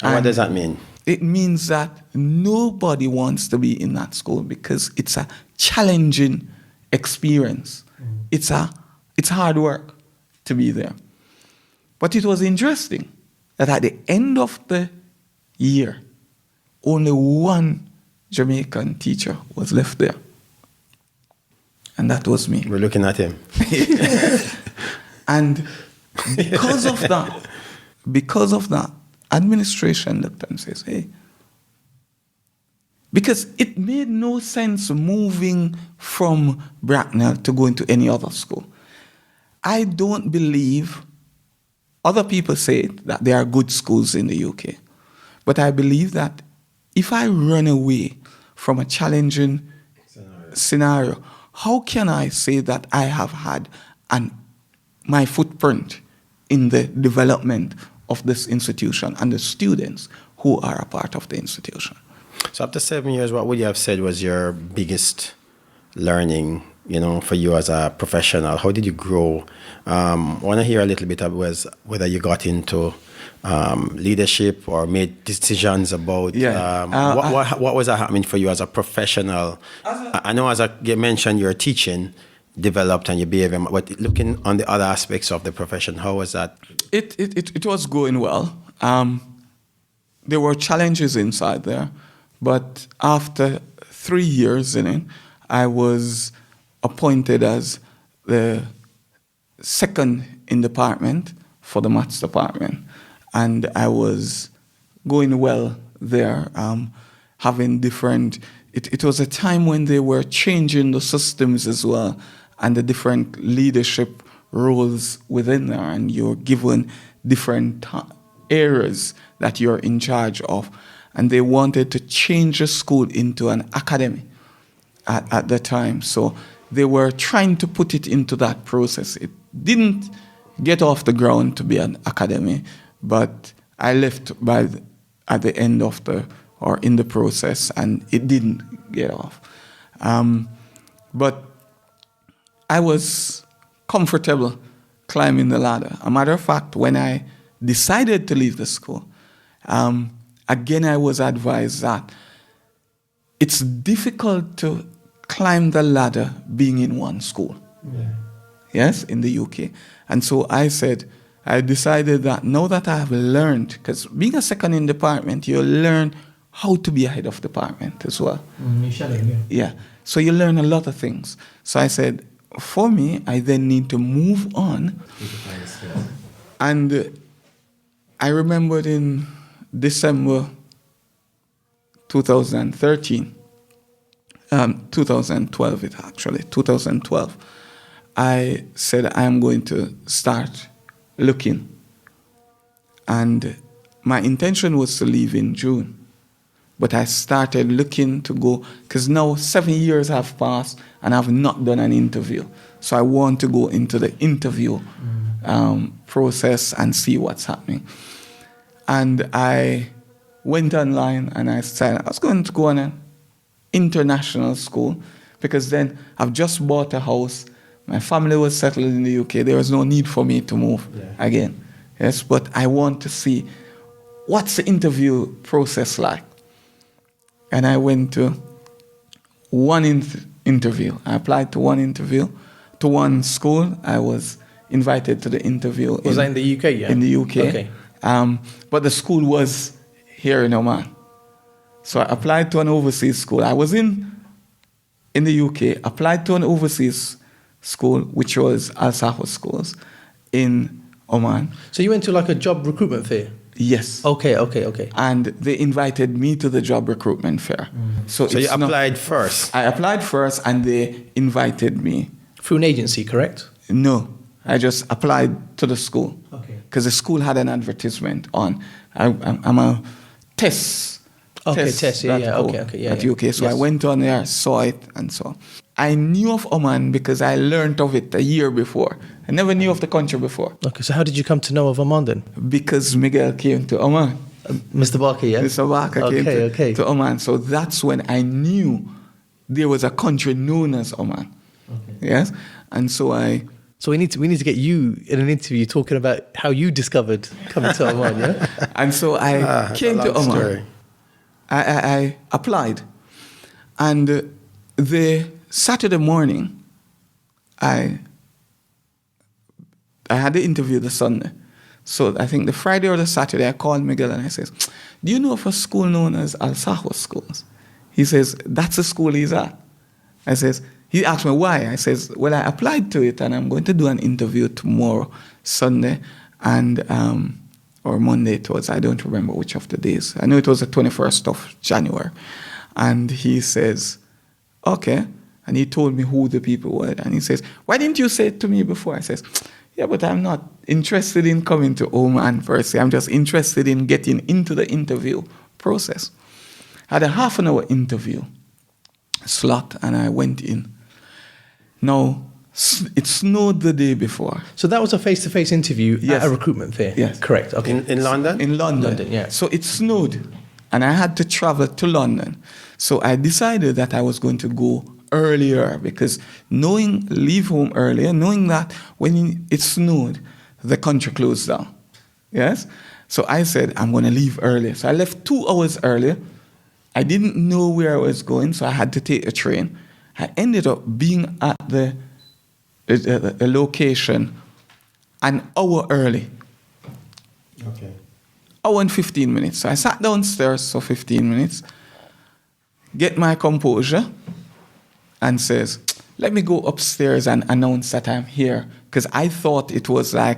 And what does that mean? It means that nobody wants to be in that school because it's a challenging experience. It's hard work to be there. But it was interesting that at the end of the year, only one Jamaican teacher was left there. And that was me. We're looking at him. And because of that, administration looked and says, hey, because it made no sense moving from Bracknell to go into any other school. I don't believe, other people say that there are good schools in the UK, but I believe that if I run away from a challenging scenario, how can I say that I have had my footprint in the development of this institution and the students who are a part of the institution? So after 7 years, what would you have said was your biggest learning, for you as a professional? How did you grow? I want to hear a little bit about whether you got into leadership or made decisions about what was that happening for you as a professional? I know you mentioned your teaching developed and your behavior, but looking on the other aspects of the profession, how was that? It was going well. There were challenges inside there, but after 3 years in it, I was appointed as the second in department for the maths department. And I was going well there, having different... It was a time when they were changing the systems as well and the different leadership roles within there, and you're given different areas that you're in charge of. And they wanted to change the school into an academy at the time. So they were trying to put it into that process. It didn't get off the ground to be an academy, but I left at the end of in the process, and it didn't get off. But I was comfortable climbing the ladder. A matter of fact, when I decided to leave the school, again I was advised that it's difficult to climb the ladder being in one school. Yes, in the UK. And so I said, I decided that now that I have learned, because being a second in department, you learn how to be a head of department as well. Yeah. So you learn a lot of things. So I said, for me, I then need to move on. And I remembered in December 2013, 2012 it actually, 2012, I said I am going to start looking. And my intention was to leave in June. But I started looking to go, because now 7 years have passed and I've not done an interview. So I want to go into the interview process and see what's happening. And I went online and I said I was going to go on an international school, because then I've just bought a house. My family was settled in the UK. There was no need for me to move again. Yes, but I want to see what's the interview process like. And I went to one interview. I applied to one interview, to one school. I was invited to the interview. Was that in the UK? Yeah. In the UK. Okay. But the school was here in Oman. So I applied to an overseas school. I was in the UK, applied to an overseas school, which was Al Sahwa schools in Oman. So you went to like a job recruitment fair? Yes. Okay. And they invited me to the job recruitment fair. So you applied first? I applied first and they invited me. Through an agency, correct? No, I just applied to the school. Okay. Because the school had an advertisement on. I'm a test. Okay, test, yeah, At UK. So I went on there, saw it, and so on. I knew of Oman because I learned of it a year before. I never knew of the country before. Okay, so how did you come to know of Oman then? Because Miguel came to Oman. Mr. Barker, yeah? Mr. Barker came to Oman. So that's when I knew there was a country known as Oman. Okay. Yes? And so So we need to get you in an interview talking about how you discovered coming to Oman, yeah? And so I came to Oman. Story. I applied. And the Saturday morning, I had the interview the Sunday. So I think the Friday or the Saturday, I called Miguel and I says, do you know of a school known as Al Sahwa schools? He says, that's the school he's at. He asked me why. I says, well, I applied to it and I'm going to do an interview tomorrow, Sunday, and or Monday it was. I don't remember which of the days. I know it was the 21st of January. And he says, okay. And he told me who the people were. And he says, why didn't you say it to me before? I says, yeah, but I'm not interested in coming to Oman per se. I'm just interested in getting into the interview process. I had a half an hour interview slot and I went in. Now, it snowed the day before. So that was a face-to-face interview at a recruitment fair? Yes. Correct, okay. In London? In London. London, yeah. So it snowed and I had to travel to London. So I decided that I was going to go earlier because leave home earlier, knowing that when it snowed, the country closed down. Yes? So I said, I'm going to leave earlier. So I left 2 hours earlier. I didn't know where I was going, so I had to take a train. I ended up being at the location an hour early. Okay. Hour and 15 minutes. So I sat downstairs for 15 minutes, get my composure, and says, let me go upstairs and announce that I'm here. Because I thought it was like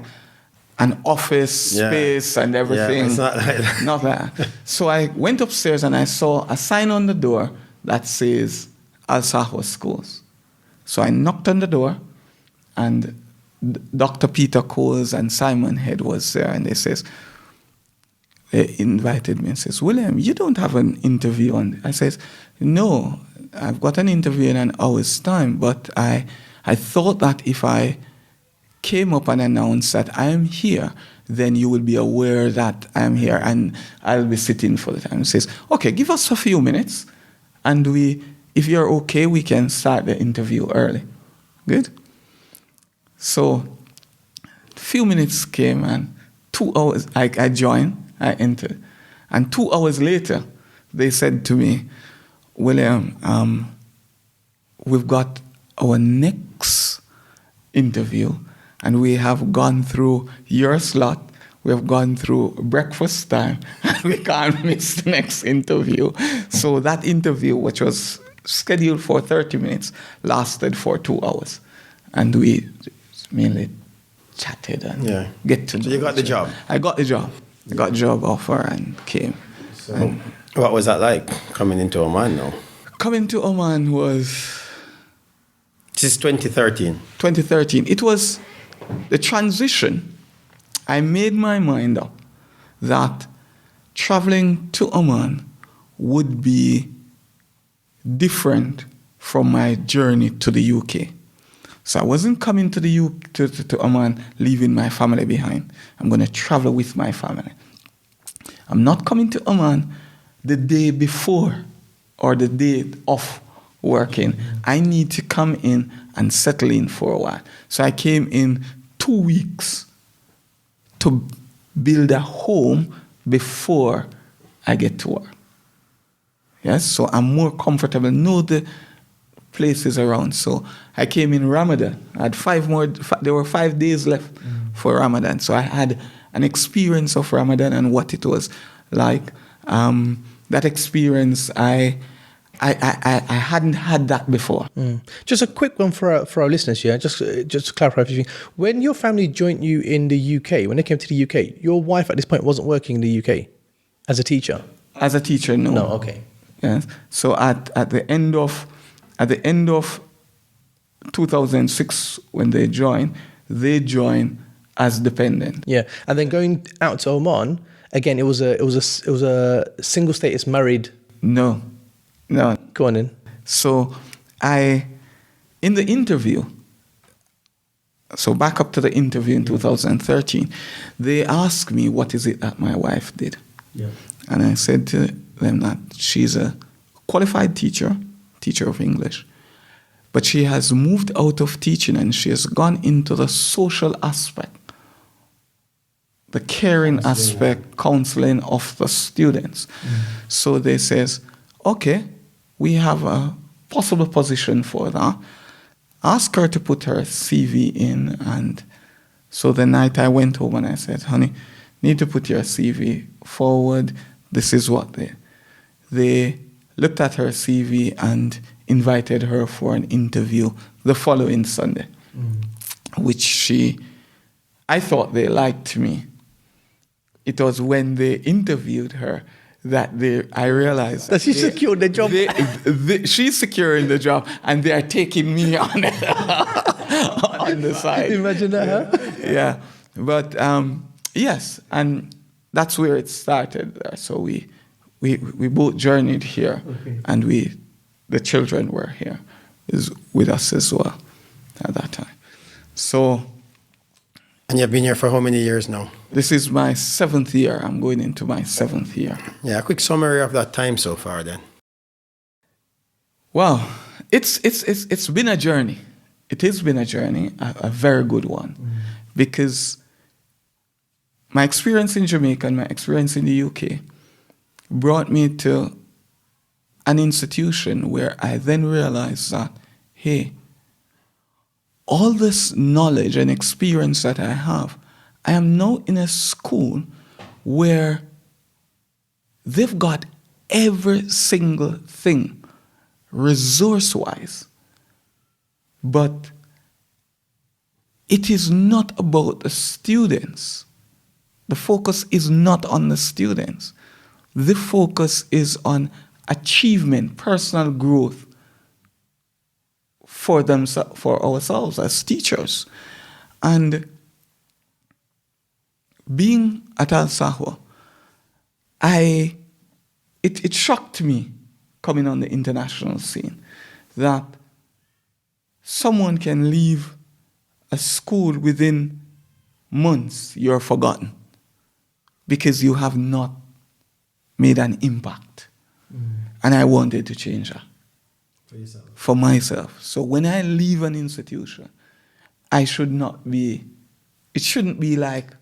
an office space and everything. Yeah, it's not like that. Not that. So I went upstairs and I saw a sign on the door that says Al Sahwa Schools. So I knocked on the door and Dr. Peter Coles and Simon Head was there and they invited me and says, William, you don't have an interview on. I says, no, I've got an interview in an hour's time, but I thought that if I came up and announced that I am here, then you will be aware that I am here and I'll be sitting for the time. He says, okay, give us a few minutes and if you're okay, we can start the interview early. Good? So a few minutes came and 2 hours, I joined, I entered. And 2 hours later, they said to me, William, we've got our next interview And we have gone through your slot. We have gone through breakfast time. And we can't miss the next interview. So that interview, which was scheduled for 30 minutes, lasted for 2 hours. And we mainly chatted and get to know. So you got the job? I got the job. I got the job offer and came. So what was that like, coming into Oman now? Coming to Oman was... This is 2013. 2013. It was the transition. I made my mind up that traveling to Oman would be different from my journey to the UK. So I wasn't coming to the to Oman, leaving my family behind. I'm going to travel with my family. I'm not coming to Oman the day before or the day of working. I need to come in and settle in for a while. So I came in 2 weeks to build a home before I get to work. Yes, so I'm more comfortable, know the places around. So I came in Ramadan. I had there were 5 days left for Ramadan. So I had an experience of Ramadan and what it was like. That experience, I hadn't had that before. Just a quick one for our listeners here, just to clarify everything. When your family joined you in the UK, when they came to the UK, your wife at this point wasn't working in the UK as a teacher? As a teacher, no. No, okay. Yes. So at the end of 2006, when they joined as dependent. Yeah, and then going out to Oman again, it was a single status married. No. Go on in. So in the interview, so back up to the interview in 2013, they asked me what is it that my wife did. Yeah. And I said to them that she's a qualified teacher of English, but she has moved out of teaching and she has gone into the social aspect, the caring aspect, counseling of the students. So they says, okay, we have a possible position for that. Ask her to put her CV in. And so the night I went home and I said, honey, need to put your CV forward. This is what they looked at her CV and invited her for an interview the following Sunday, which I thought they liked me. It was when they interviewed her that I realized that she secured the job. She's securing the job, and they are taking me on the side. Imagine that, huh? Yeah, but yes, and that's where it started. So we both journeyed here, and the children were here, with us as well at that time. So. And you've been here for how many years now? This is my 7th year. I'm going into my 7th year. Yeah, a quick summary of that time so far then. Well, it's been a journey. It has been a journey, a very good one, because my experience in Jamaica and my experience in the UK brought me to an institution where I then realized that, hey, all this knowledge and experience that I have, I am now in a school where they've got every single thing resource-wise, but it is not about the students. The focus is not on the students. The focus is on achievement, personal growth, for ourselves as teachers. And being at Al Sahwa, it shocked me coming on the international scene that someone can leave a school within months, you're forgotten because you have not made an impact. And I wanted to change that. For myself. So when I leave an institution, it shouldn't be like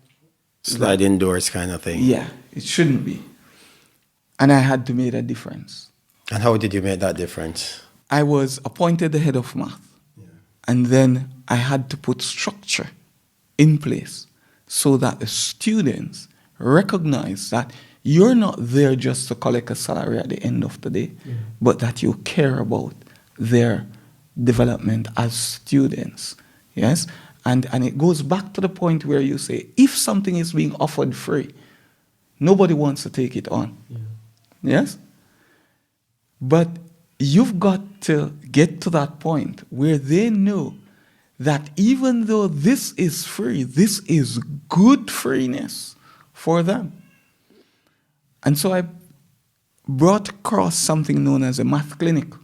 sliding doors kind of thing. Yeah, it shouldn't be. And I had to make a difference. And how did you make that difference? I was appointed the head of math. Yeah. And then I had to put structure in place so that the students recognize that you're not there just to collect a salary at the end of the day, but that you care about their development as students. Yes? And it goes back to the point where you say, if something is being offered free, nobody wants to take it on. Yes? But you've got to get to that point where they know that even though this is free, this is good freeness for them. And so I brought across something known as a math clinic.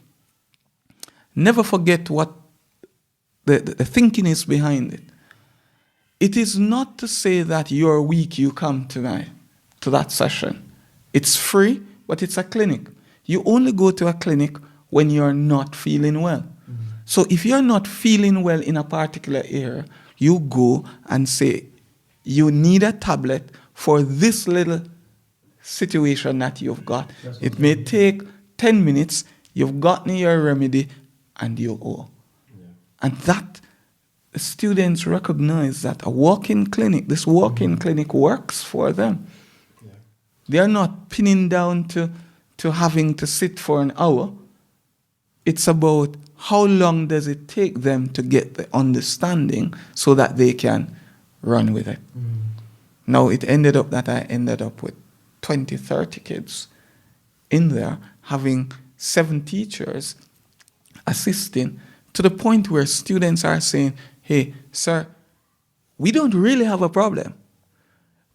Never forget what the thinking is behind it. It is not to say that you're weak, you come to that session. It's free, but it's a clinic. You only go to a clinic when you're not feeling well. So if you're not feeling well in a particular area, you go and say, you need a tablet for this little situation that you've got. It may take 10 minutes, you've gotten your remedy, and you go. And that students recognize that a walk-in clinic, this walk-in clinic works for them. They're not pinning down to having to sit for an hour. It's about how long does it take them to get the understanding so that they can run with it. Now, it ended up that I ended up with 20, 30 kids in there, having 7 teachers assisting, to the point where students are saying, hey, sir, we don't really have a problem,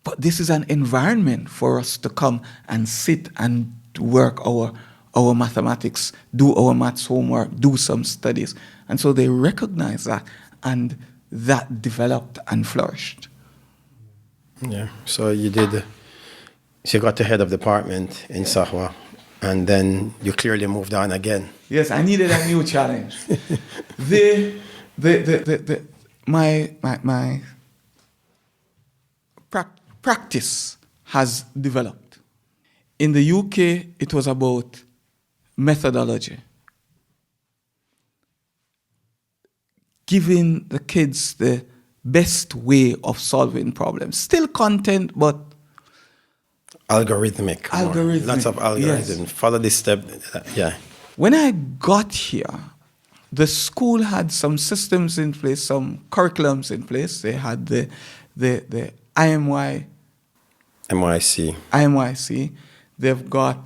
but this is an environment for us to come and sit and work our mathematics, do our maths homework, do some studies. And so they recognize that, and that developed and flourished. Yeah, so you got the head of department in Sahwa, and then you clearly moved on again. Yes, I needed a new challenge. My practice has developed. In the UK, it was about methodology. Giving the kids the best way of solving problems. Still content, but algorithmic. Lots of algorithms. Yes. Follow this step. Yeah. When I got here, the school had some systems in place, some curriculums in place. They had the IMYC. They've got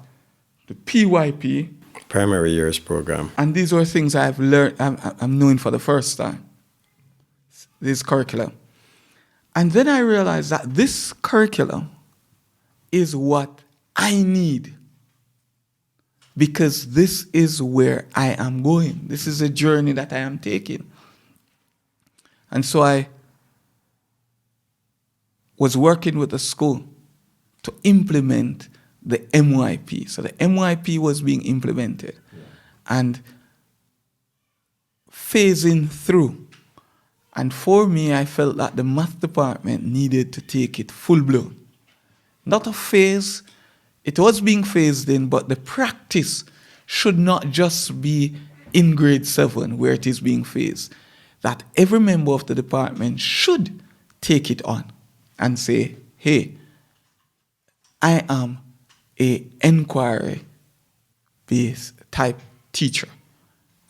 the PYP. Primary Years Program. And these were things I've learned, I'm knowing for the first time. This curriculum. And then I realized that this curriculum is what I need, because this is where I am going. This is a journey that I am taking. And so I was working with the school to implement the MYP. So the MYP was being implemented and phasing through. And for me, I felt that the math department needed to take it full blown. Not a phase, it was being phased in, but the practice should not just be in grade 7 where it is being phased. That every member of the department should take it on and say, hey, I am a inquiry-based type teacher.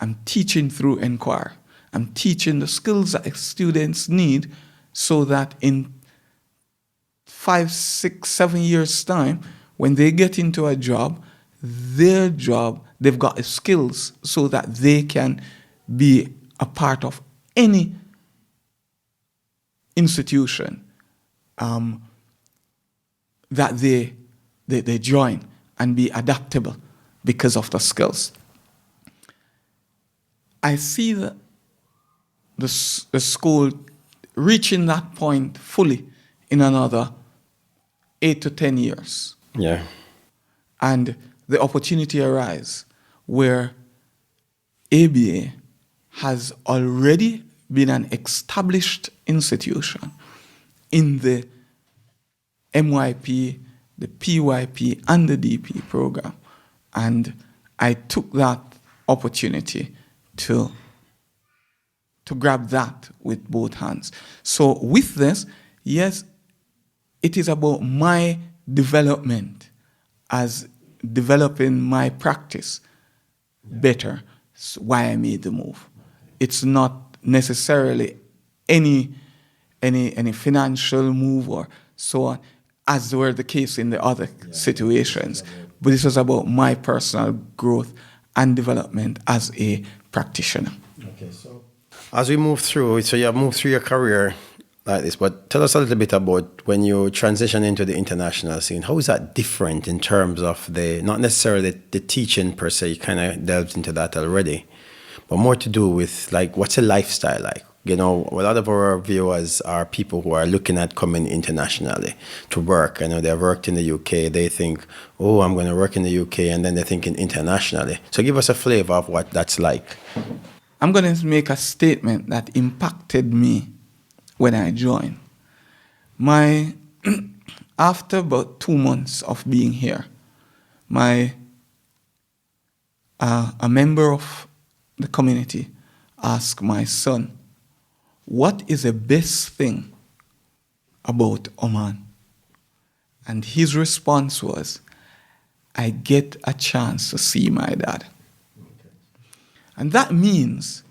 I'm teaching through inquiry. I'm teaching the skills that students need so that in 5, 6, 7 years' time, when they get into a job, their job, they've got the skills so that they can be a part of any institution that they join and be adaptable because of the skills. I see the school reaching that point fully in another 8 to 10 years. Yeah. And the opportunity arises where ABA has already been an established institution in the MYP, the PYP, and the DP program. And I took that opportunity to to grab that with both hands. So with this, yes, it is about my development as developing my practice better. So why I made the move. It's not necessarily any financial move or so on, as were the case in the other situations. But this was about my personal growth and development as a practitioner. Okay, so as we move through, so you have moved through your career like this, but tell us a little bit about when you transition into the international scene. How is that different in terms of not necessarily the teaching per se, you kind of delved into that already, but more to do with like, what's a lifestyle like? You know, a lot of our viewers are people who are looking at coming internationally to work. I know they've worked in the UK. They think, oh, I'm going to work in the UK. And then they're thinking internationally. So give us a flavor of what that's like. I'm going to make a statement that impacted me when I joined. After about 2 months of being here, a member of the community asked my son, what is the best thing about Oman? And his response was, I get a chance to see my dad. And that means,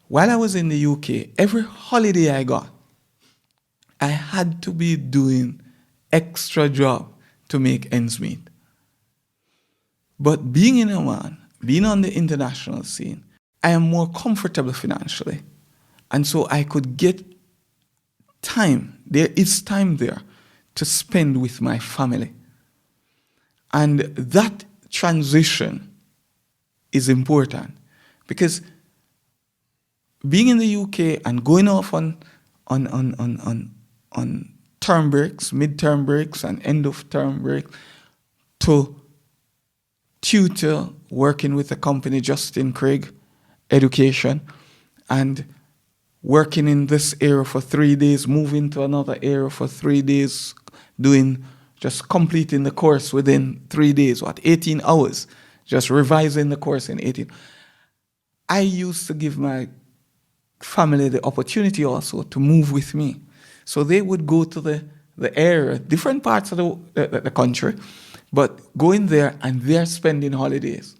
while I was in the UK, every holiday I got, I had to be doing extra job to make ends meet. But being in Oman, being on the international scene, I am more comfortable financially. And so I could get time, there is time there, to spend with my family. And that transition is important because being in the UK and going off on term breaks, mid-term breaks, and end-of-term break to tutor, working with a company, Justin Craig Education, and working in this area for 3 days, moving to another area for 3 days, just completing the course within 3 days, 18 hours, just revising the course in 18. I used to give my family the opportunity also to move with me. So they would go to the area, different parts of the country, but going there and they're spending holidays.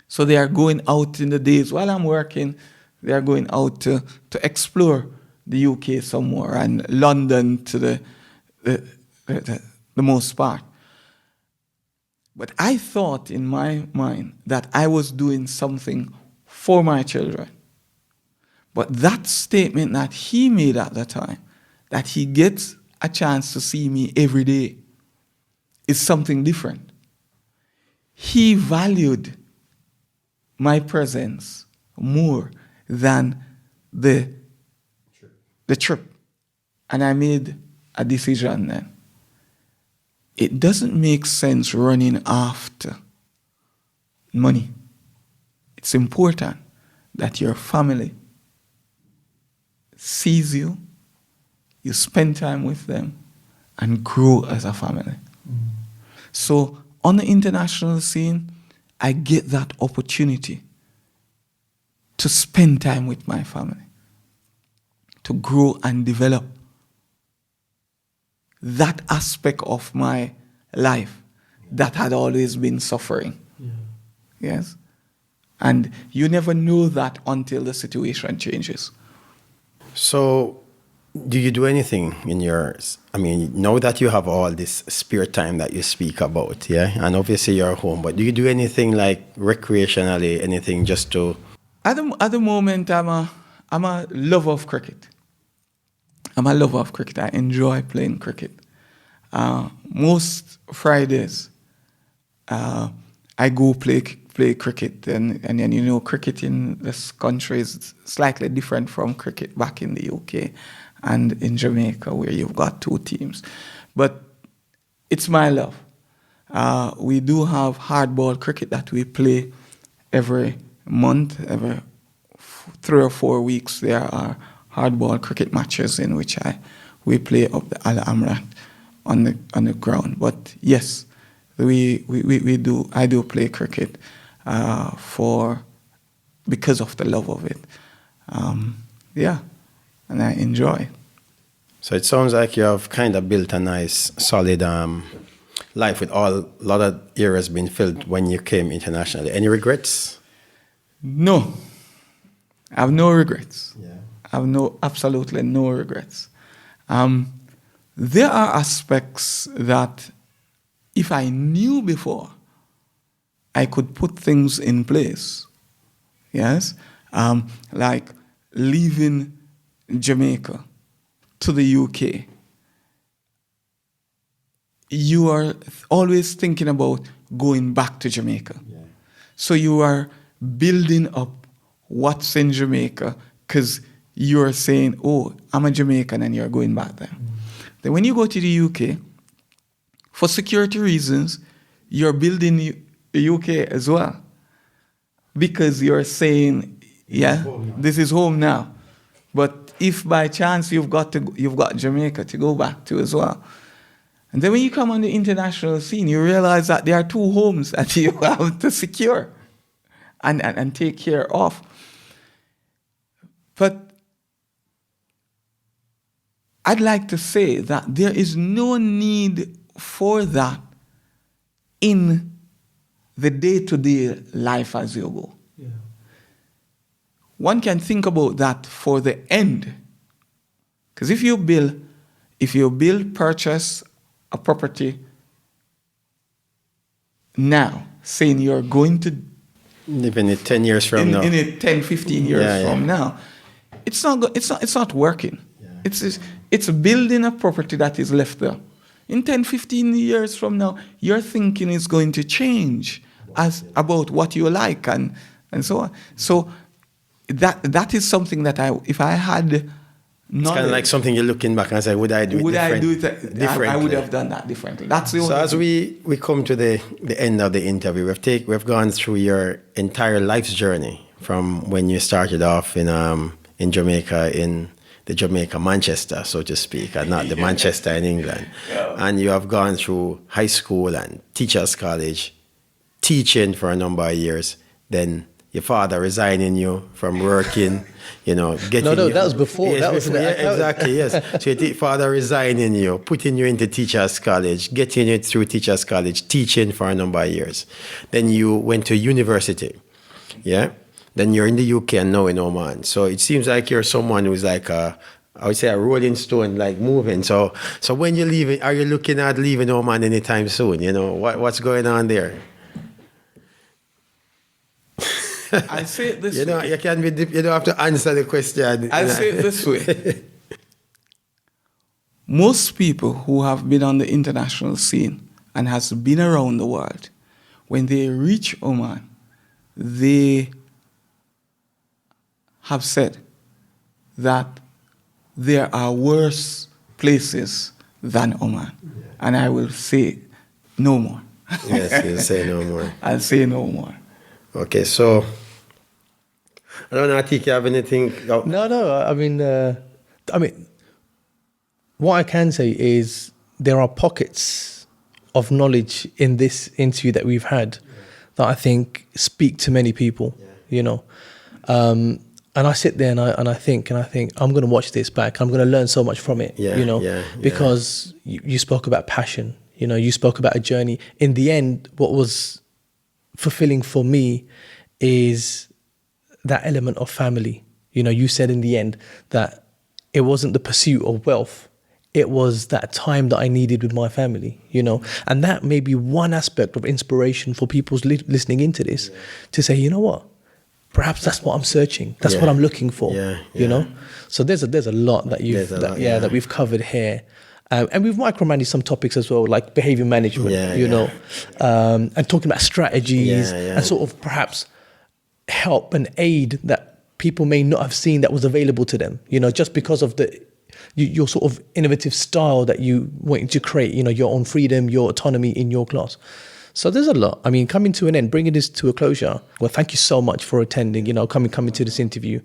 So they are going out in the days while I'm working. They are going out to explore the UK somewhere and London to the most part. But I thought in my mind that I was doing something for my children. But that statement that he made at the time, that he gets a chance to see me every day, is something different. He valued my presence more than the trip. And I made a decision then. It doesn't make sense running after money. It's important that your family sees you, you spend time with them, and grow as a family. So on the international scene, I get that opportunity to spend time with my family, to grow and develop that aspect of my life that had always been suffering. Yeah. Yes? And you never know that until the situation changes. So, do you do anything in yours? I mean, know that you have all this spare time that you speak about, yeah? And obviously you're home, but do you do anything like recreationally, anything just to... At the moment, I'm a lover of cricket. I'm a lover of cricket. I enjoy playing cricket. Most Fridays, I go play cricket, and you know, cricket in this country is slightly different from cricket back in the UK and in Jamaica, where you've got 2 teams. But it's my love. We do have hardball cricket that we play every month, every 3 or 4 weeks. There are hardball cricket matches in which we play up the Al Amrat on the ground. But yes, I do play cricket because of the love of it. Yeah, and I enjoy. So it sounds like you have kind of built a nice, solid life with a lot of areas being filled when you came internationally. Any regrets? No, I have no regrets. Yeah. I have absolutely no regrets. There are aspects that if I knew before, I could put things in place. Yes, like leaving Jamaica to the UK. You are always thinking about going back to Jamaica. Yeah. So you are building up what's in Jamaica because you're saying, oh, I'm a Jamaican and you're going back there. Then when you go to the UK, for security reasons, you're building the UK as well. Because you're saying, yeah, this is home now. But if by chance you've got Jamaica to go back to as well. And then when you come on the international scene, you realize that there are two homes that you have to secure and take care of. But I'd like to say that there is no need for that in the day-to-day life as you go. Yeah. One can think about that for the end. Because if you purchase a property now, saying you're going to Even in 10 years from now. in it 10, 15 years from now, it's not working. Yeah. It's building a property that is left there. In 10, 15 years from now, your thinking is going to change about what you like and so on. So that is something that if I had It's kind of like something you're looking back and say, would I do it differently? I would have done that differently. That's the only So as we come to the end of the interview, we've gone through your entire life's journey from when you started off in Jamaica, in the Jamaica Manchester, so to speak, and not the Manchester in England. Yeah. And you have gone through high school and teachers college, teaching for a number of years, then your father resigning you from working, getting No, that was before. Yes, that was before, exactly, yes. So your father resigning you, putting you into teachers college, getting you through teachers college, teaching for a number of years. Then you went to university, yeah? Then you're in the UK and now in Oman. So it seems like you're someone who's like I would say a rolling stone, like moving. So when you're leaving, are you looking at leaving Oman anytime soon? What's going on there? I say it this way. You can't you don't have to answer the question. I'll say it this way. Most people who have been on the international scene and has been around the world, when they reach Oman, they have said that there are worse places than Oman. Yeah. And I will say no more. Yes, you'll say no more. I'll say no more. Okay, so I don't know, Atik, you have anything? No. I mean, what I can say is there are pockets of knowledge in this interview that we've had that I think speak to many people. And I sit there and I think I'm going to watch this back. I'm going to learn so much from it. Because you spoke about passion. You spoke about a journey. In the end, what was fulfilling for me is that element of family. You said in the end that it wasn't the pursuit of wealth. It was that time that I needed with my family, and that may be one aspect of inspiration for people listening into this to say, you know what, perhaps that's what I'm searching. That's what I'm looking for, So there's a lot that that we've covered here. And we've micromanaged some topics as well, like behavior management, and talking about strategies and sort of perhaps help and aid that people may not have seen that was available to them, just because of your sort of innovative style that you wanted to create, your own freedom, your autonomy in your class. So there's a lot. I mean, coming to an end, bringing this to a closure. Well, thank you so much for attending, coming to this interview.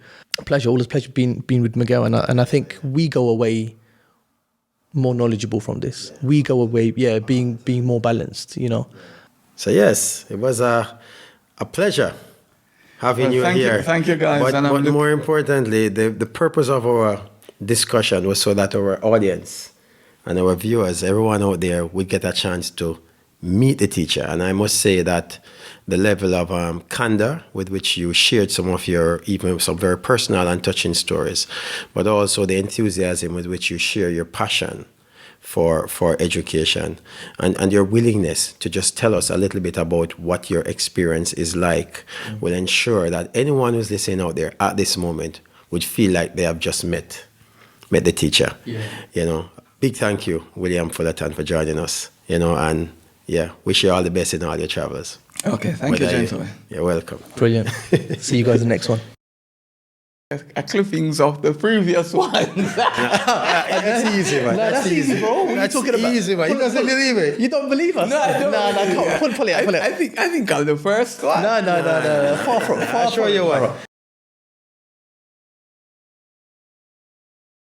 Always pleasure being with Miguel. And I think we go away more knowledgeable from this. We go away, being more balanced, So yes, it was a pleasure. having you thank here. Thank you, guys. But, And I'm but more importantly, the purpose of our discussion was so that our audience and our viewers, everyone out there, would get a chance to meet the teacher. And I must say that the level of candor with which you shared some of your, even some very personal and touching stories, but also the enthusiasm with which you share your passion for education and your willingness to just tell us a little bit about what your experience is like will ensure that anyone who's listening out there at this moment would feel like they have just met the teacher. Yeah. You know, big thank you, William Fullerton, for joining us. You know, and yeah, wish you all the best in all your travels. Okay, thank you, gentlemen. You're welcome. Brilliant. See you guys in the next one. Clippings of the previous ones. That's easy, man. No, that's easy, bro. What are you talking about? Easy, man. You doesn't believe it. You don't believe us? No, I don't come on, pull it. I think I'm the first one. No. Far from. I'll show you what.